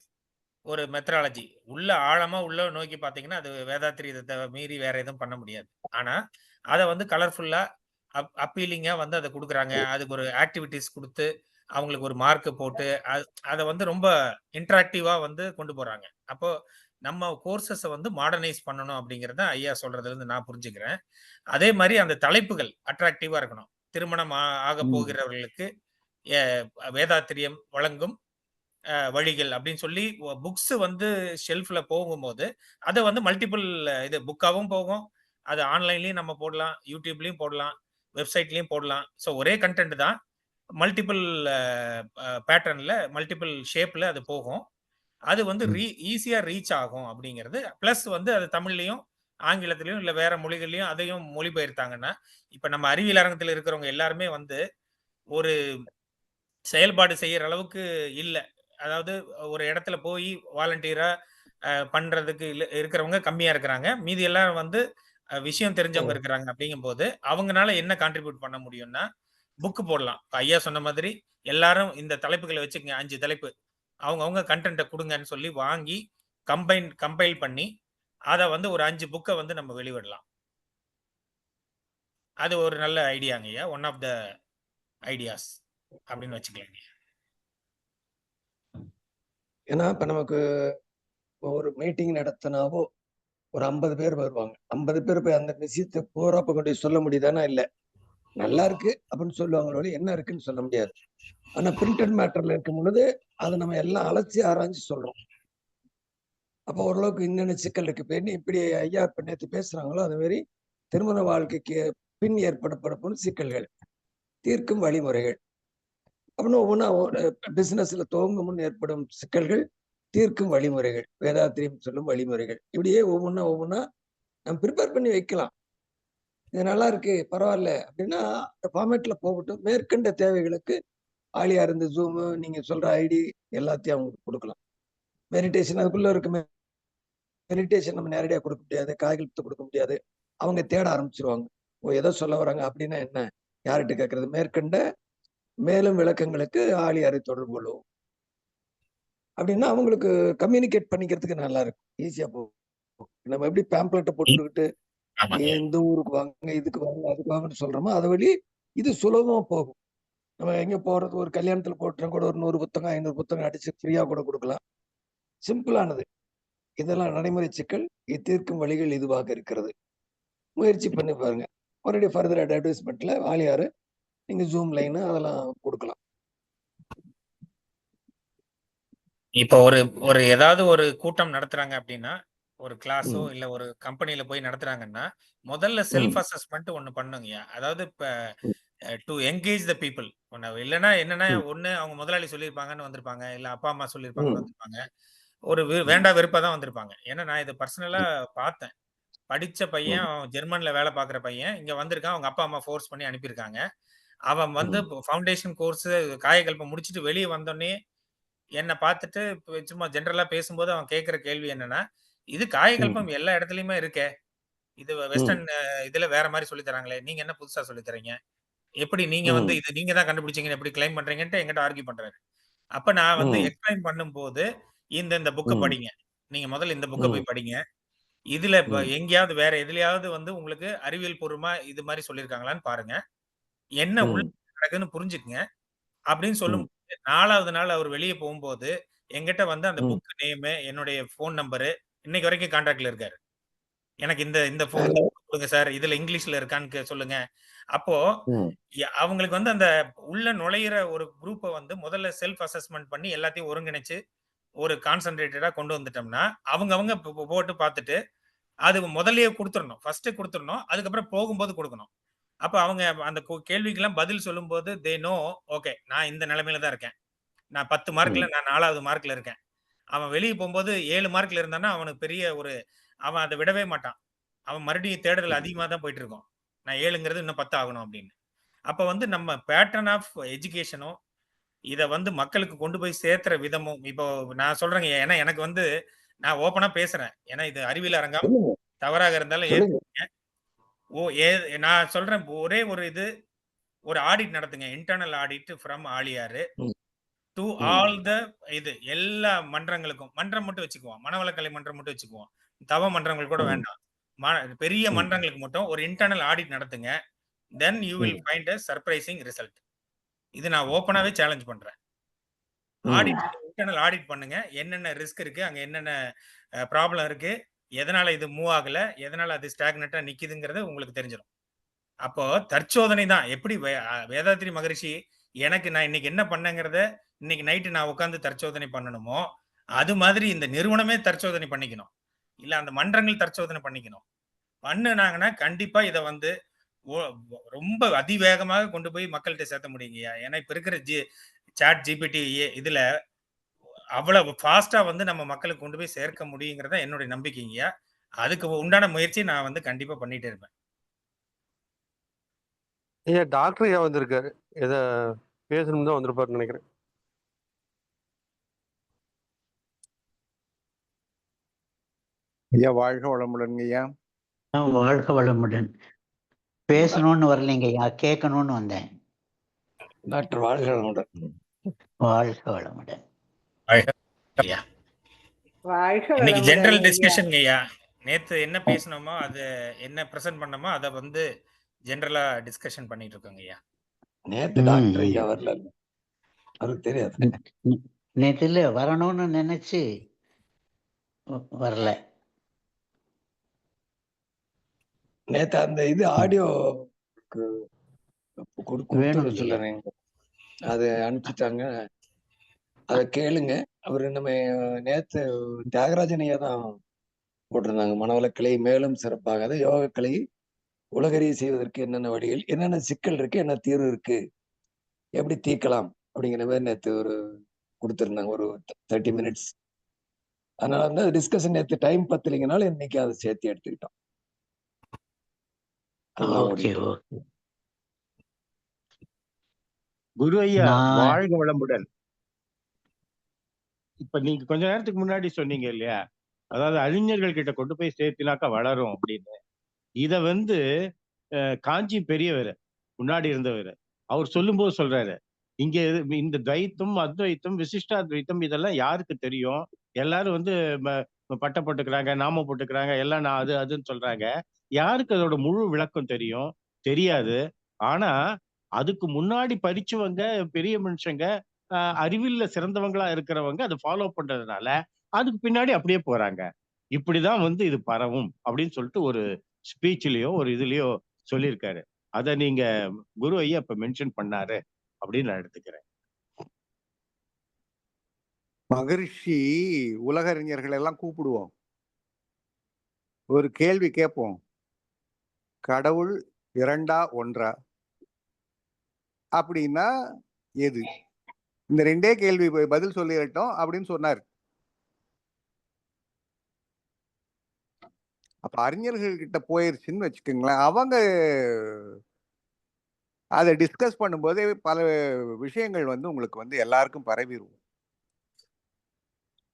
ஒரு மெத்தடாலஜி உள்ள ஆழமா உள்ள நோக்கி பாத்தீங்கன்னா, அது வேதாத்திரியத்தை மீறி வேற எதுவும் பண்ண முடியாது. ஆனா, அத வந்து கலர்ஃபுல்லா அப்பீலிங்கா வந்து அத குடுக்குறாங்க. அதுக்கு ஒரு ஆக்டிவிட்டீஸ் குடுத்து, அவங்களுக்கு ஒரு மார்க் போட்டு, அத வந்து ரொம்ப இன்டராக்டிவா வந்து கொண்டு போறாங்க. அப்போ நம்ம கோர்ஸஸ வந்து மாடர்னைஸ் பண்ணணும் அப்படிங்கிறது தான் ஐயா சொல்றதுலருந்து நான் புரிஞ்சுக்கிறேன். அதே மாரி அந்த தலைப்புகள் அட்ராக்டிவா இருக்கணும். திருமணம் ஆகப் ம். போகிறவர்களுக்கு எ வேதாத்திரியம் வழங்கும் வழிகள் அப்படின்னு சொல்லி புக்ஸ் வந்து ஷெல்ஃப்ல போகும்போது, அத வந்து மல்டிபிள் இது புக்காவும் போகும். அது ஆன்லைன்லயும் நம்ம போடலாம். யூடியூப்லயும் போடலாம். வெப்சைட்லயும் போடலாம். ஸோ ஒரே கன்டென்ட் தான். மல்டிபிள் பேட்டர்ன்ல, மல்டிபிள் ஷேப்ல அது போகும். அது வந்து ம். ஈஸியா ரீச் ஆகும் அப்படிங்கிறது. பிளஸ் வந்து அது தமிழ்லயும், ஆங்கிலத்திலயும் இல்ல வேற மொழிகள்லயும் அதையும் மொழிபெயர்த்தாங்கன்னா, இப்ப நம்ம அறிவியல் அரங்கத்துல இருக்கிறவங்க எல்லாருமே வந்து ஒரு செயல்பாடு செய்யற அளவுக்கு இல்ல. அதாவது ஒரு இடத்துல போய் வாலண்டியரா பண்றதுக்கு இருக்கிறவங்க கம்மியா இருக்கிறாங்க. மீதி எல்லாம் வந்து விஷயம் தெரிஞ்சவங்க ம். இருக்கிறாங்க. அப்படிங்கும்போது, அவங்கனால என்ன கான்ட்ரிபியூட் பண்ண முடியும்னா, புக் போடலாம். இப்ப ஐயா சொன்ன மாதிரி எல்லாரும் இந்த தலைப்புகள வச்சுக்கங்க 5 தலைப்பு. அவங்கவங்க கன்டென்ட்ட குடுங்கன்னு சொல்லி வாங்கி கம்பைல் பண்ணி, அத வந்து ஒரு 5 புக்க வந்து நம்ம வெளிவிடலாம். அது ஒரு நல்ல ஐடியாங்கய்யா. ஒன் ஆஃப் த ஐடியாஸ் அப்படின்னு வச்சுக்கலாங்க. ஏன்னா இப்ப நமக்கு ஒரு மீட்டிங் நடத்தினாவோ ஒரு 50 பேர் வருவாங்க. 50 பேர் போய் அந்த விஷயத்தை பூரா கொண்டு போய் சொல்ல முடியுதானா? இல்ல. நல்லா இருக்கு அப்படின்னு சொல்லுவாங்களோ ஒழிய என்ன இருக்குன்னு சொல்ல முடியாது. ஆனா பிரிண்டட் மேட்டர்ல இருக்கும் பொழுது அதை நம்ம எல்லாம் அலசி ஆராய்ஞ்சு சொல்றோம். அப்போ ஓரளவுக்கு இன்னென்ன சிக்கல் இருக்கு. இப்ப என்ன இப்படி ஐயா இப்ப நேத்து பேசுறாங்களோ அது மாதிரி திருமண வாழ்க்கைக்கு பின் ஏற்படப்படும் சிக்கல்கள், தீர்க்கும் வழிமுறைகள் அப்படின்னு ஒவ்வொன்றா பிசினஸ்ல துவங்கும் முன் ஏற்படும் சிக்கல்கள், தீர்க்கும் வழிமுறைகள், வேதாத்திரியம் சொல்லும் வழிமுறைகள், இப்படியே ஒவ்வொன்றா நம்ம ப்ரிப்பேர் பண்ணி வைக்கலாம். இது நல்லா இருக்கு, பரவாயில்ல அப்படின்னா ஃபார்மேட்ல போகட்டும். மேற்கண்ட தேவைகளுக்கு ஆலியா இருந்து ஜூம் நீங்க சொல்ற ஐடி எல்லாத்தையும் அவங்களுக்கு கொடுக்கலாம். மெடிடேஷன் அதுக்குள்ள இருக்கு. மெடிடேஷன் நம்ம நேரடியாக கொடுக்க முடியாது, காய்கழுத்து கொடுக்க முடியாது. அவங்க தேட ஆரம்பிச்சிருவாங்க. ஓ ஏதோ சொல்ல வராங்க அப்படின்னா என்ன, யார்கிட்ட கேட்கறது? மேற்கண்ட மேலும் விளக்கங்களுக்கு ஆலியாரை தொடர்பு கொள்ளுவோம் அப்படின்னா அவங்களுக்கு கம்யூனிகேட் பண்ணிக்கிறதுக்கு நல்லா இருக்கும், ஈஸியா போகும். நம்ம எப்படி பேம்ப்ளெட்டை போட்டுக்கிட்டு இந்த ஊருக்கு வாங்க, இதுக்கு வாங்க, அதுக்கு வாங்கன்னு சொல்றோமோ அதை வழி இது சுலபமா போகும். நம்ம எங்க போறது, ஒரு கல்யாணத்துல போட்டுறோம் கூட ஒரு 100 புத்தகம் 500 புத்தகம் அடிச்சு ஃப்ரீயா கூட கொடுக்கலாம். சிம்பிளானது. இதெல்லாம் நடைமுறை சிக்கல், தீர்க்கும் வழிகள் இதுவாக இருக்கிறது. முயற்சி பண்ணி பாருங்க. மறுபடியும் ஃபர்தர் அட்வர்டைஸ்மெண்ட்ல வாலியாரு நீங்க ஜூம் லைன் அதெல்லாம் கொடுக்கலாம். இப்போ ஒரு ஏதாவது ஒரு கூட்டம் நடத்துறாங்க அப்படின்னா, ஒரு கிளாஸோ இல்ல ஒரு கம்பெனில போய் நடத்துறாங்கன்னா, முதல்ல செல்ஃப் அசஸ்மென்ட் ஒண்ணு பண்ணுங்கய்யா. அதாவது இப்ப டு என்கேஜ் த பீப்பிள். இல்லன்னா என்னன்னா, ஒண்ணு அவங்க முதலாளி சொல்லியிருப்பாங்கன்னு வந்திருப்பாங்க. இல்ல அப்பா, அம்மா சொல்லியிருப்பாங்கன்னு வந்திருப்பாங்க. ஒரு வேண்டா வெறுப்பா தான் வந்திருப்பாங்க. ஏன்னா நான் இத பர்சனலா பார்த்தேன். படிச்ச பையன், ஜெர்மன்ல வேலை பார்க்குற பையன் இங்க வந்திருக்கான். அவங்க அப்பா, அம்மா ஃபோர்ஸ் பண்ணி அனுப்பியிருக்காங்க. அவன் வந்து ஃபவுண்டேஷன் கோர்ஸ் காயகல்பம் முடிச்சுட்டு வெளிய வந்தோனே என்ன பார்த்துட்டு சும்மா ஜெனரலா பேசும்போது அவன் கேட்கிற கேள்வி என்னன்னா, "இது காயகல்பம் எல்லா இடத்துலயுமே இருக்கே. இது வெஸ்டர்ன் இதுல வேற மாரி சொல்லி தராங்களே. நீங்க என்ன புதுசா சொல்லி தர்றீங்க? எப்படி நீங்க வந்து இது நீங்க தான் கண்டுபிடிச்சீங்கன்னு எப்படி கிளைம் பண்றீங்கன்ட்டு?" என்கிட்ட ஆர்கியூ பண்றாரு. அப்ப நான் வந்து எக்ஸ்பிளைன் பண்ணும்போது, இந்த புக்க படிங்க. நீங்க முதல்ல இந்த புக்க போய் படிங்க. இதுல எங்கேயாவது வேற எதுலயாவது வந்து உங்களுக்கு அறிவியல் பூர்வமா இது மாரி சொல்லியிருக்காங்களான்னு பாருங்க. என்ன உள்ள நடக்குதுன்னு புரிஞ்சுக்கங்க. அப்படின்னு சொல்லும் 4வது நாள் அவர் வெளிய போகும்போது, என்கிட்ட வந்து அந்த புக் நேமு, என்னுடைய ஃபோன் நம்பரு, இன்னைக்கு வரைக்கும் கான்டாக்ட்ல இருக்காரு. எனக்கு இந்த இந்த இந்த புக் குடுங்க சார். இதுல இங்கிலீஷ்ல இருக்கான்னு சொல்லுங்க. அப்போ அவங்களுக்கு வந்து அந்த உள்ள நுழையிற ஒரு குரூப்ப வந்து முதல்ல செல்ஃப் அசஸ்மென்ட் பண்ணி எல்லாத்தையும் ஒருங்கிணைச்சு, ஒரு கான்சன்ட்ரேட்டடா கொண்டு வந்துட்டோம்னா, அவங்க போட்டு பார்த்துட்டு, அது முதல்லயே குடுத்துறணும். ஃபர்ஸ்ட்டு குடுத்துறணும். அதுக்கப்புறம் போகும்போது குடுக்கணும். அப்ப அவங்க அந்த கேள்விக்கெல்லாம் பதில் சொல்லும்போது, தே நோ ஓகே நான் இந்த நிலைமையில தான் இருக்கேன். நான் 10 மார்க்ல நான் 4வது மார்க்ல இருக்கேன். அவன் வெளிய போம்போது 7 மார்க்ல இருந்தான்னா, அவனுக்கு பெரிய அவன் அத விடவே மாட்டான். அவன் மறுபடியும் தேடுதல் அதிகமா தான் போயிட்டு இருக்கும். நான் 7ங்கிறது இன்னும் 10 ஆகணும் அப்படின்னு. அப்ப வந்து நம்ம பேட்டர்ன் ஆஃப் எஜுகேஷனும், இத வந்து மக்களுக்கு கொண்டு போய் சேர்த்துற விதமும், இப்போ நான் சொல்றேங்க. ஏன்னா எனக்கு வந்து நான் ஓப்பனா பேசுறேன். ஏன்னா இது அறிவியல் அரங்கம். சொல்லுங்க தவறாக இருந்தாலும் சொல்லுங்க. ஏத்துக்கங்க. நான் சொல்றேன் ஒரே ஒரு ஆடிட் நடத்துங்க. இன்டர்னல் ஆடிட் ஃப்ரம் ஆழியாறு ம், டூ ம், ஆல் த எல்லா மன்றங்களுக்கும். மன்றம் மட்டும் வச்சுக்குவோம். மனவளக்கலை மன்றம் மட்டும் வச்சுக்குவோம். தவ மன்றங்கள் கூட ம், வேண்டாம். பெரிய ம், மன்றங்களுக்கு மட்டும் ஒரு இன்டர்னல் ஆடிட் நடத்துங்க. தென் யூ வில் ம், ஃபைண்ட் a சர்ப்ரைசிங் ரிசல்ட். இது நான் ஓப்பனாவே சேலஞ்ச் பண்றேன். ம். இன்டர்னல் ஆடிட் பண்ணுங்க. என்னென்ன ரிஸ்க் இருக்கு, அங்க என்னென்ன ப்ராப்ளம் இருக்கு, எதனால இது மூவ் ஆகல, எதனால அது ஸ்டாக்னன்ட்டா நிக்குதுங்கிறது உங்களுக்கு தெரிஞ்சிரும். அப்போ தற்சோதனை தான். எப்படி வேதாத்ரி மகரிஷி எனக்கு நான் இன்னைக்கு என்ன பண்ணேங்கிறத இன்னைக்கு நைட்டு நான் உட்கார்ந்து தற்சோதனை பண்ணணுமோ, அது மாதிரி இந்த நிறுவனமே தற்சோதனை பண்ணிக்கணும். இல்ல அந்த மன்றங்கள் தற்சோதனை பண்ணிக்கணும். பண்ணுனாங்கன்னா கண்டிப்பா இத வந்து ஒ ரொம்ப அதிவேகமாக கொண்டு போய் மக்கள்ட்ட சேர்த்த முடியுங்கய்யா. ஏன்னா இப்ப இருக்கிற சாட் ஜிபிடி இதுல அவ்வளவு ஃபாஸ்ட்டா வந்து நம்ம மக்களுக்கு கொண்டு போய் சேர்க்க முடியுங்கிறது தான் என்னுடைய நம்பிக்கைங்கய்யா. அதுக்கு உண்டான முயற்சி நான் வந்து கண்டிப்பா பண்ணிட்டே இருப்பேன். ஐயா டாக்டர் ஐயா வந்திருக்காரு. ஏதோ பேசணும் தான் வந்திருப்பாருன்னு நினைக்கிறேன். ஐயா வாழ்க வளமுடன் ஐயா. வாழ்க வளமுடன். பேசணும்னு வரலைங்க ஐயா, கேட்கணும்னு வந்தேன். டாக்டர் வாழ்க வளமுடன். வாழ்க வளமுடன். ஐயா. வாழ்க இன்னைக்கு வளமுடன் ஜெனரல் ஐயா. டிஸ்கஷன் ஐயா. நேத்து என்ன பேசணுமோ அது என்ன பிரசன்ட் பண்ணோமோ அத வந்து ஜெனரலா டிஸ்கஷன் பண்ணிட்டு இருக்கோங்க ஐயா. நேத்து டாக்டர் ஐயா வரல, அவருக்கு தெரியாது. நேத்துல வரணும்னு நினைச்சு வரல. நேத்து அந்த இது ஆடியோ கொடுத்து சொல்லுறேன், அது அனுப்பிச்சிட்டாங்க. அத கேளுங்க. அவரு நம்ம நேத்து தியாகராஜன் ஐயா தான் போட்டிருந்தாங்க. மனவளக்கலை மேலும் சிறப்பாக யோகக்கலை உலகறிய செய்வதற்கு என்னென்ன வழிகள், என்னென்ன சிக்கல் இருக்கு, என்ன தீர்வு இருக்கு, எப்படி தீர்க்கலாம் அப்படிங்கிற மாதிரி நேத்து ஒரு கொடுத்திருந்தாங்க, ஒரு 30 மினிட்ஸ். அதனால வந்து டிஸ்கஷன் நேத்து டைம் பத்தலைங்கனால இன்னைக்கு அதை சேர்த்து எடுத்துக்கிட்டோம். அதுதான் ஓகே ஓடிட்டு. ஓகே. குரு ஐயா நான் வாழ்க வளமுடன். இப்ப நீங்க கொஞ்ச நேரத்துக்கு முன்னாடி சொன்னீங்க இல்லையா, அதாவது அறிஞர்கள் கிட்ட கொண்டு போய் சேர்த்தினாக்கா வளரும் அப்படின்னு. இத வந்து காஞ்சி பெரியவர் முன்னாடி இருந்தவர் அவர் சொல்லும்போது சொல்றாரு, இங்க இந்த துவைத்தம் அத்வைத்தம் விசிஷ்டாத்வைத்தம் இதெல்லாம் யாருக்கு தெரியும்? எல்லாரும் வந்து பட்டை போட்டுக்கிறாங்க, நாம போட்டுக்கிறாங்க, எல்லாம் நான் அது அதுன்னு சொல்றாங்க. யாருக்கு அதோட முழு விளக்கம் தெரியும்? தெரியாது. ஆனா அதுக்கு முன்னாடி படிச்சவங்க, பெரிய மனுஷங்க, அறிவியல்ல சிறந்தவங்களா இருக்கிறவங்க அதை ஃபாலோ பண்றதுனால அதுக்கு பின்னாடி அப்படியே போறாங்க. இப்படிதான் வந்து இது பரவும் அப்படின்னு சொல்லிட்டு ஒரு ஸ்பீச்லயோ ஒரு இதுலயோ சொல்லியிருக்காரு. அத நீங்க குரு ஐயா இப்ப மென்ஷன் பண்ணாரு அப்படின்னு நான் எடுத்துக்கிறேன். மகரிஷி உலக அறிஞர்கள் எல்லாம் கூப்பிடுவோம், ஒரு கேள்வி கேட்போம், கடவுள் இரண்டா ஒன்றா அப்படின்னா எது? இந்த ரெண்டே கேள்வி பதில் சொல்லிடட்டும் அப்படின்னு சொன்னார். அப்ப அறிஞர்கள் கிட்ட போயிருச்சுன்னு வச்சுக்கோங்களேன், அவங்க அதை டிஸ்கஸ் பண்ணும்போதே பல விஷயங்கள் வந்து உங்களுக்கு வந்து எல்லாருக்கும் பரவிடும்.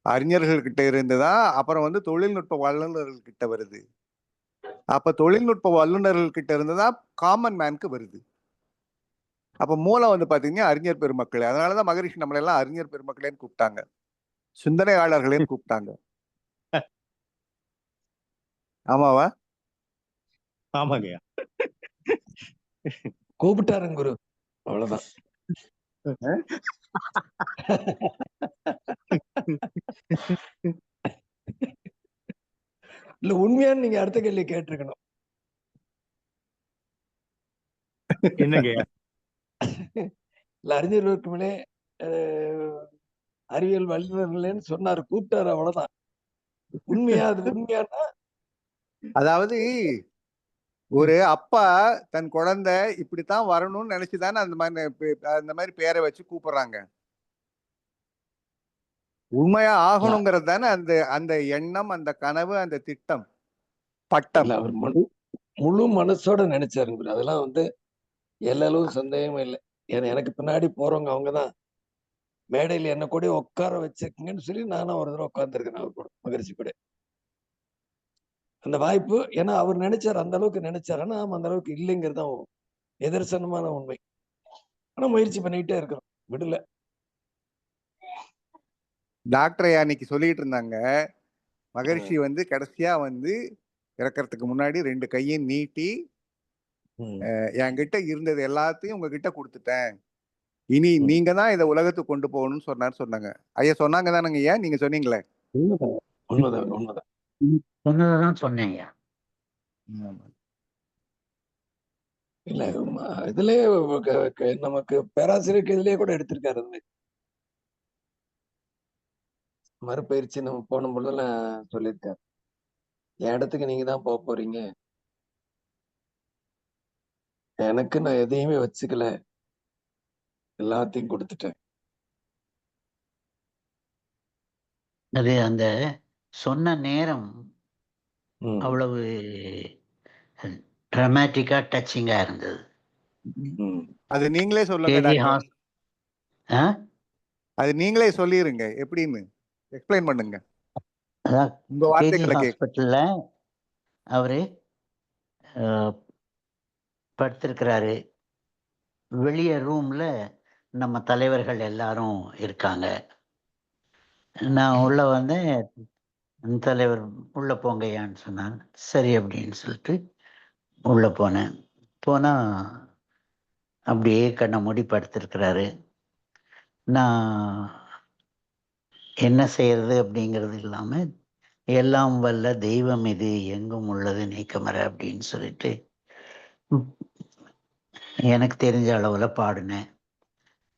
அறிஞர்கள் கிட்ட இருந்துதான் அப்புறம் வந்து தொழில்நுட்ப வல்லுநர்கள் கிட்ட வருது. அப்ப தொழில்நுட்ப வல்லுநர்கள் கிட்ட இருந்துதான் காமன் மேனுக்கு வருது. அப்ப மூலம் வந்து பாத்தீங்கன்னா அறிஞர் பெருமக்கள். அதனாலதான் மகரிஷி நம்மள எல்லாம் அறிஞர் பெருமக்களேன்னு கூப்பிட்டாங்க, சிந்தனையாளர்களேன்னு கூப்பிட்டாங்க. ஆமாவா? ஆமாங்கய்யா. கூப்பிட்டாருங்க குரு, அவ்வளவுதான். இல்ல உண்மையான்னு நீங்க அடுத்த கேள்வி கேட்டிருக்கணும். என்னங்கய்யா? இல்ல அறிஞர்களுக்கு மேலே அறிவியல் வல்லுநர்களேன்னு சொன்னாரு, கூப்பிட்டாரு, அவ்வளவுதான். உண்மையா? அது உண்மையானா அதாவது ஒரு அப்பா தன் குழந்தை இப்படித்தான் வரணும்னு நினைச்சுதானே அந்த மாதிரி பேரை வச்சு கூப்பிடுறாங்க. உண்மையா இல்ல ஆகணுங்கிறது தானே அந்த அந்த எண்ணம், அந்த கனவு, அந்த திட்டம், பட்டம். இல்ல அவர் முழு மனசோட நினைச்சாருங்க. அதெல்லாம் வந்து எல்லளவும் சந்தேகமே இல்லை. ஏன்னா எனக்கு பின்னாடி போறவங்க அவங்கதான் மேடையில என்ன கூட உட்கார வச்சுக்கங்கன்னு சொல்லி நானும் ஒரு தடவை உட்கார்ந்துருக்கேன் அவர் கூட, மகரிஷி கூட. அந்த வாய்ப்பு, ஏன்னா அவர் நினைச்சார், அந்த அளவுக்கு நினைச்சார். ஆனா அந்த அளவுக்கு இல்லைங்கிறது தான் நிதர்சனமான உண்மை. ஆனா முயற்சி பண்ணிக்கிட்டே இருக்கிறோம், விடல. டாக்டர் ஐயா அன்னைக்கு சொல்லிட்டு இருந்தாங்க, மகரிஷி வந்து கடைசியா வந்து இறக்கறதுக்கு முன்னாடி 2 கையும் நீட்டி, என்கிட்ட இருந்தது எல்லாத்தையும் உங்ககிட்ட கொடுத்துட்டேன், இனி நீங்க தான் இதை உலகத்துக்கு கொண்டு போகணும்னு சொன்னாங்க. ஐயா சொன்னாங்க தானங்க ஐயா? நீங்க சொன்னீங்களே. உண்மைதான் உண்மைதான். சொன்னதான் சொன்னேங்க. இல்ல இதுலயே நமக்கு பேராசிரியருக்கு இதுலயே கூட எடுத்திருக்காரு. மறுபயிற்சி நம்ம போன பொழுதுலாம் சொல்லியிருக்காரு, என் இடத்துக்கு நீங்க தான் போக போறீங்க, எனக்கு நான் எதையுமே வச்சுக்கல, எல்லாத்தையும் கொடுத்துட்டேன். அது அந்த சொன்ன நேரம் அவ்வளவு டிராமாட்டிக்கா டச்சிங்கா இருந்தது. அது நீங்களே சொல்லுங்க டாக்டர். அது நீங்களே சொல்லிருங்க, எப்படின்னு எக்ஸ்பிளைன் பண்ணுங்க. அதான் உங்க கேஜி வார்த்தைகளை ஹாஸ்பிட்டல்ல அவரு படுத்திருக்கிறாரு. வெளியே ரூம்ல நம்ம தலைவர்கள் எல்லாரும் இருக்காங்க. நான் உள்ள வந்தேன், தலைவர் உள்ள போங்கய்யான்னு சொன்னாங்க. சரி அப்படின்னு சொல்லிட்டு உள்ள போனேன். போனா அப்படியே கண்ணை மூடி படுத்திருக்கிறாரு. நான் என்ன செய்யறது அப்படிங்கிறது இல்லாம, எல்லாம் வல்ல தெய்வம் இது எங்கும் உள்ளது நீக்கமர அப்படின்னு சொல்லிட்டு எனக்கு தெரிஞ்ச அளவுல பாடினேன்.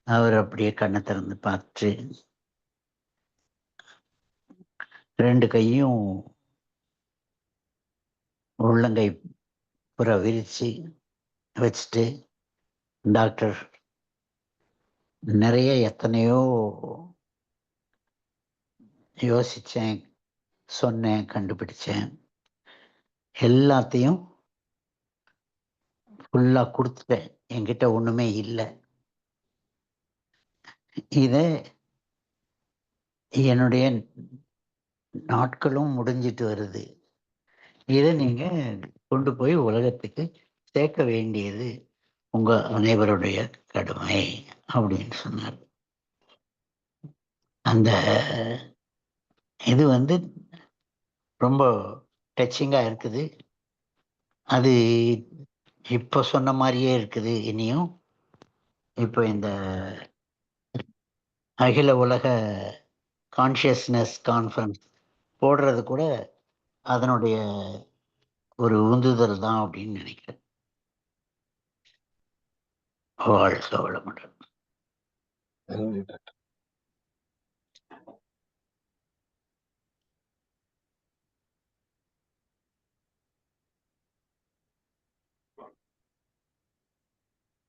அவர் அப்படியே கண்ணை திறந்து பார்த்து 2 கையும் உள்ளங்கை புற விரிச்சு வச்சுட்டு, டாக்டர் நிறைய எத்தனையோ யோசிச்சேன், சொன்னேன், கண்டுபிடிச்சேன், எல்லாத்தையும் ஃபுல்லா கொடுத்துட்டேன், என்கிட்ட ஒண்ணுமே இல்லை. இத என்னுடைய நாட்களும் முடிஞ்சிட்டு வருது, இதை நீங்க கொண்டு போய் உலகத்துக்கு சேர்க்க வேண்டியது உங்க அனைவருடைய கடமை அப்படின்னு சொன்னார். அந்த இது வந்து ரொம்ப டச்சிங்கா இருக்குது. அது இப்ப சொன்ன மாதிரியே இருக்குது. இனியும் இப்போ இந்த அகில உலக கான்சியஸ்னஸ் கான்ஃபரன்ஸ் போடுறது கூட அதனுடைய ஒரு உந்துதல் தான் அப்படின்னு நினைக்கிறேன். வாழ்க வளமுடன்.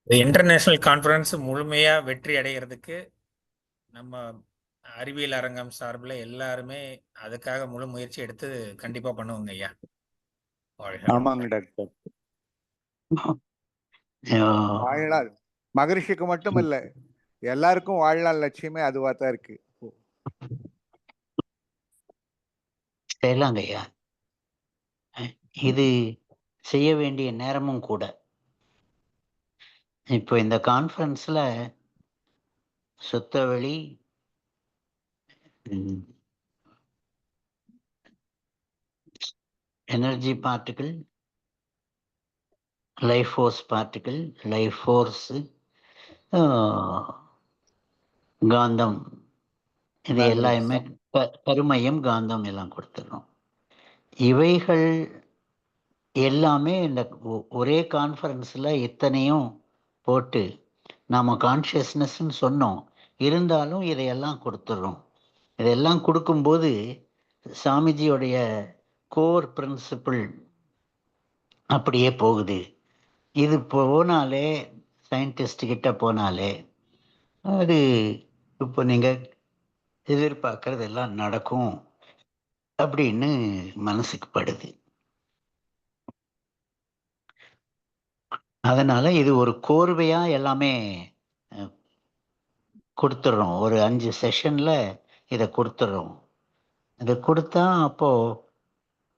இன்டர்நேஷனல் கான்ஃபரன்ஸ் முழுமையா வெற்றி அடைகிறதுக்கு நம்ம அறிவியல் அரங்கம் சார்பில் எல்லாருமே அதுக்காக முழு முயற்சி எடுத்து கண்டிப்பா பண்ணுவோங்க ஐயா. ஆமாங்க டாக்டர். வாழ்நாள் மகரிஷிக்கு மட்டும் இல்ல, எல்லாருக்கும் வாழ்நாள் லட்சியமே அதுவா தான் இருக்கு. செய்யலாங்க ஐயா. இது செய்ய வேண்டிய நேரமும் கூட. இப்போ இந்த கான்ஃபரன்ஸ்ல சுத்தவெளி, energy particle, life force particle, life force, காந்தம், இது எல்லாமே கருமையம் காந்தம் எல்லாம் கொடுத்துருக்கோம். இவைகள் எல்லாமே இந்த ஒரே கான்ஃபரன்ஸ்ல இத்தனையும் போட்டு நாம கான்சியஸ்னஸ்ன்னு சொன்னோம், இருந்தாலும் இதையெல்லாம் கொடுத்துடுறோம். இதெல்லாம் கொடுக்கும்போது சாமிஜியோடைய கோர் பிரின்சிபிள் அப்படியே போகுது. இது போனாலே சயின்டிஸ்ட் கிட்ட போனாலே அது இப்போ நீங்க எதிர்பார்க்கறது எல்லாம் நடக்கும் அப்படின்னு மனசுக்கு படுது. அதனால இது ஒரு கோர்வையா எல்லாமே கொடுத்துட்றோம். ஒரு 5 செஷன்ல இதை கொடுத்துட்றோம். இதை கொடுத்தா அப்போ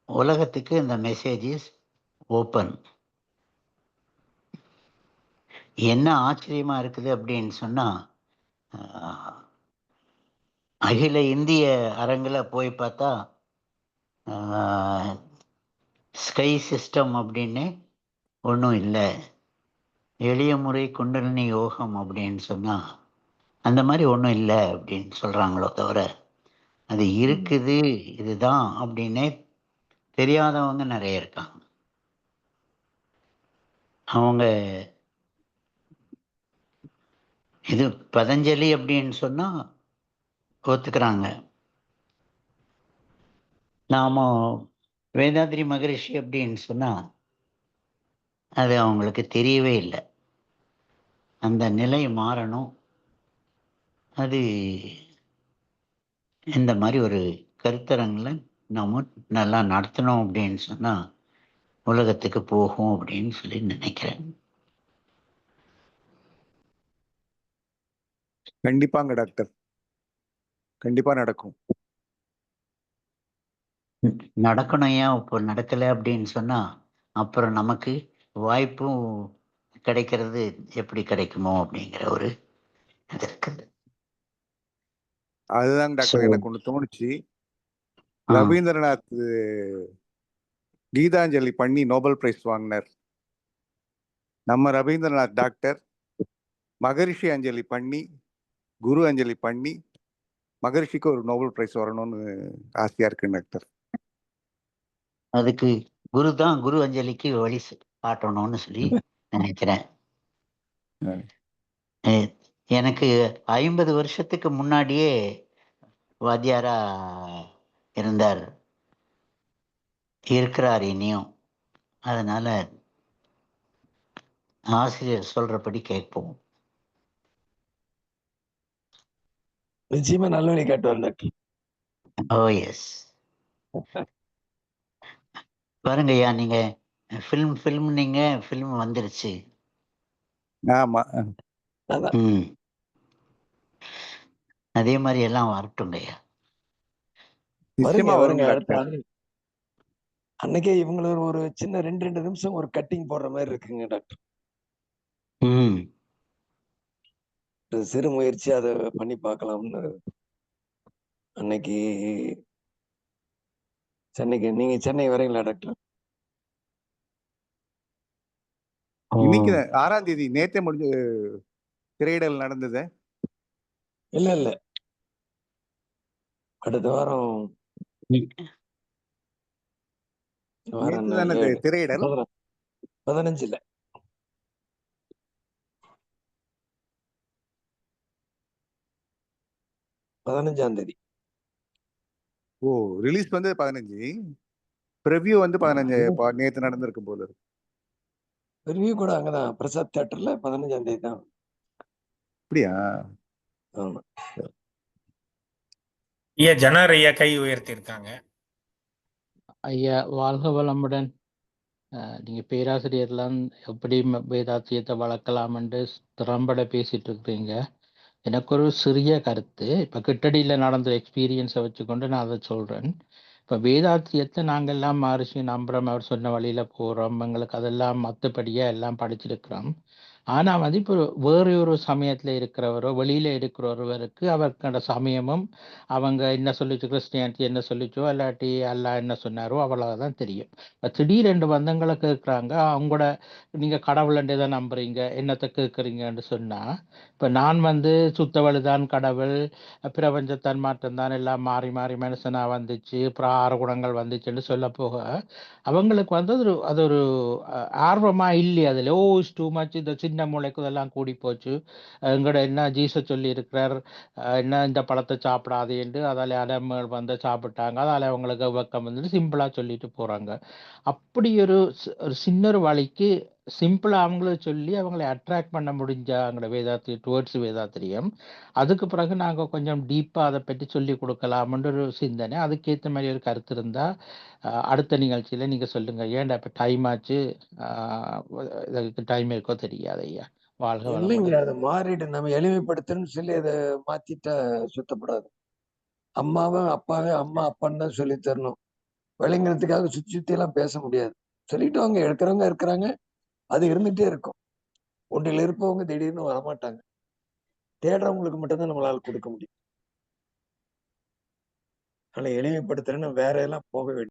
உலகத்துக்கு இந்த மெசேஜ் இஸ் ஓப்பன். என்ன ஆச்சரியமா இருக்குது அப்படின்னு சொன்னா, அகில இந்திய அரங்கில் போய் பார்த்தா ஸ்கை சிஸ்டம் அப்படின்னு ஒன்றும் இல்லை. எளிய முறை குண்டலினி யோகம் அப்படின்னு சொன்னா அந்த மாதிரி ஒன்றும் இல்லை அப்படின்னு சொல்றாங்களோ தவிர அது இருக்குது இதுதான் அப்படின்னே தெரியாதவங்க நிறைய இருக்காங்க. அவங்க இது பதஞ்சலி அப்படின்னு சொன்னா ஒத்துக்கிறாங்க. நாம வேதாத்ரி மகரிஷி அப்படின்னு சொன்னா அது அவங்களுக்கு தெரியவே இல்லை. அந்த நிலை மாறணும். அது இந்த மாதிரி ஒரு கருத்தரங்களை நாம நல்லா நடத்தணும் அப்படின்னு சொன்னா உலகத்துக்கு போகும் அப்படின்னு சொல்லி நினைக்கிறேன். கண்டிப்பாங்க டாக்டர், கண்டிப்பா நடக்கும். நடக்கணும். ஏன் இப்போ நடக்கலை அப்படின்னு சொன்னா அப்புறம் நமக்கு வாய்ப்பும் கிடைக்கிறது எப்படி கிடைக்குமோ அப்படிங்கிற ஒரு இது இருக்குது. அதுதான் டாக்டர் எனக்கு ஒண்ணு தோணுச்சு. ஆ. ரவீந்திரநாத் கீதாஞ்சலி பண்ணி நோபல் பிரைஸ் வாங்கினார். நம்ம ரவீந்திரநாத் டாக்டர் மகரிஷி அஞ்சலி பண்ணி, குரு அஞ்சலி பண்ணி, மகரிஷிக்கு ஒரு நோபல் பிரைஸ் வரணும்னு ஆசையா இருக்கு டாக்டர். அதுக்கு குரு தான் குரு அஞ்சலிக்கு வழி காட்டணும்னு சொல்லி நினைக்கிறேன். எனக்கு 50 வருஷத்துக்கு முன்னாடியே வாத்தியாரா இருந்தார், இருக்கிறார் இனியும். அதனால ஆசிரியர் சொல்றபடி கேட்போம். நிச்சயமா நல்ல வழி காட்டுவார் டாக்டர். ஓ எஸ். பாருங்கய்யா, நீங்க ஃபில்ம் நீங்க ஃபில்ம் வந்துருச்சு. ஆமா, அதே மாதிரி எல்லாம் வரட்டுங்கய்யா. நிச்சயமா வரும் வருங்க. டாக்டர். அன்னைக்கே இவங்கள ஒரு சின்ன 2 நிமிஷம் ஒரு கட்டிங் போடுற மாதிரி இருக்குங்க டாக்டர். சிறு முயற்சி அதை பண்ணி பார்க்கலாம்னு அன்னைக்கு சென்னைக்கு நீங்க சென்னை வரீங்களா டாக்டர்? இன்னைக்கு 6ஆம் தேதி நேத்தே முடிஞ்சு திரையிடல் நடந்தது. இல்ல அடுத்த வாரம் திரையிடல் 15 15ஆம் தேதி. ஓ, ரிலீஸ் வந்து 15, ப்ரிவ்யூ வந்து 15 நேத்து நடந்திருக்கும் போல இருக்கு. ரிவ்யூ கூட அங்கதான் பிரசாத் தியேட்டர்ல 15ஆம் தேதி தான். அப்படியா? ஆமா. ஐயா ஜனார் ஐயா கை உயர்த்தி இருக்காங்க. ஐயா வாழ்க வளமுடன். நீங்க பேராசிரியர்லாம் எப்படி வேதாத்தியத்தை வளர்க்கலாம் என்று திறம்பட பேசிட்டு இருக்கிறீங்க. எனக்கு ஒரு சிறிய கருத்து, இப்ப கிட்டடியில நடந்த எக்ஸ்பீரியன்ஸை வச்சுக்கொண்டு நான் அதை சொல்றேன். இப்ப வேதாத்தியத்தை நாங்கெல்லாம் மகரிஷி நம்புறோம், அவர் சொன்ன வழியில போறோம், எங்களுக்கு அதெல்லாம் மற்றபடியா எல்லாம் படிச்சிருக்கிறோம். ஆனா வந்து இப்போ வேறு ஒரு சமயத்துல இருக்கிறவரோ வெளியில இருக்கிற ஒருவருக்கு அவர்களோட சமயமும் அவங்க என்ன சொல்லிச்சு, கிறிஸ்டியானிட்டி என்ன சொல்லிச்சோ இல்லாட்டி அல்லாஹ் என்ன சொன்னாரோ அவ்வளவுதான் தெரியும். திடீர் 2 பந்தங்களை கேட்குறாங்க, அவங்களோட நீங்க கடவுள்ன்றே தான் நம்புறீங்க, என்னத்தை கேட்குறீங்கன்னு சொன்னா, இப்ப நான் வந்து சுத்தவழுதான் கடவுள், பிரபஞ்சத்தான் மாற்றம் தான், எல்லாம் மாறி மாறி மனுஷனா வந்துச்சு, அப்புறம் 6 குணங்கள் வந்துச்சுன்னு சொல்ல போக அவங்களுக்கு வந்து அது ஒரு ஆர்வமா இல்லையா அதுல. ஓ இஸ் டூ மச், இந்த சின்ன மூளைக்கு இதெல்லாம் கூடி போச்சு, எங்கட என்ன ஜீசஸ் சொல்லி இருக்கிறார், என்ன இந்த பழத்தை சாப்பிடாது என்று அதால அடமல் வந்து சாப்பிட்டாங்க, அதால அவங்களுக்கு வெக்கம் வந்து சிம்பிளா சொல்லிட்டு போறாங்க. அப்படி ஒரு சின்ன ஒரு வழிக்கு சிம்பிளா அவங்களுக்கு சொல்லி அவங்களை அட்ராக்ட் பண்ண முடிஞ்சா அவங்களோட வேதாத்திரி டுவர்ட்ஸ் வேதாத்திரியம். அதுக்கு பிறகு நாங்க கொஞ்சம் டீப்பா அதை பற்றி சொல்லி கொடுக்கலாம்ன்ற ஒரு சிந்தனை. அதுக்கேற்ற மாதிரி ஒரு கருத்து இருந்தா அடுத்த நிகழ்ச்சியில நீங்க சொல்லுங்க. ஏன்டா இப்ப டைம் ஆச்சு. இதுக்கு டைம் இருக்கோ தெரியாது ஐயா. வாழ்க இல்லைங்க, வளமுடன். அதை மாறிடு நம்ம எளிமைப்படுத்தணும்னு சொல்லி அதை மாத்திட்டா சுத்தப்படாது. அம்மாவும் அப்பாவும் அம்மா அப்பான்னு தான் சொல்லி தரணும். விளைங்கிறதுக்காக சுத்தி சுத்தி எல்லாம் பேச முடியாது. சொல்லிட்டு அவங்க இருக்கிறவங்க இருக்கிறாங்க, அது இருந்துட்டே இருக்கும். ஒன்றில் இருப்பவங்க திடீர்னு வரமாட்டாங்க. தேடுறவங்களுக்கு மட்டும்தான் நம்மளால கொடுக்க முடியும். அதனால எளிமைப்படுத்துறேன்னு வேற எல்லாம் போக வேண்டிய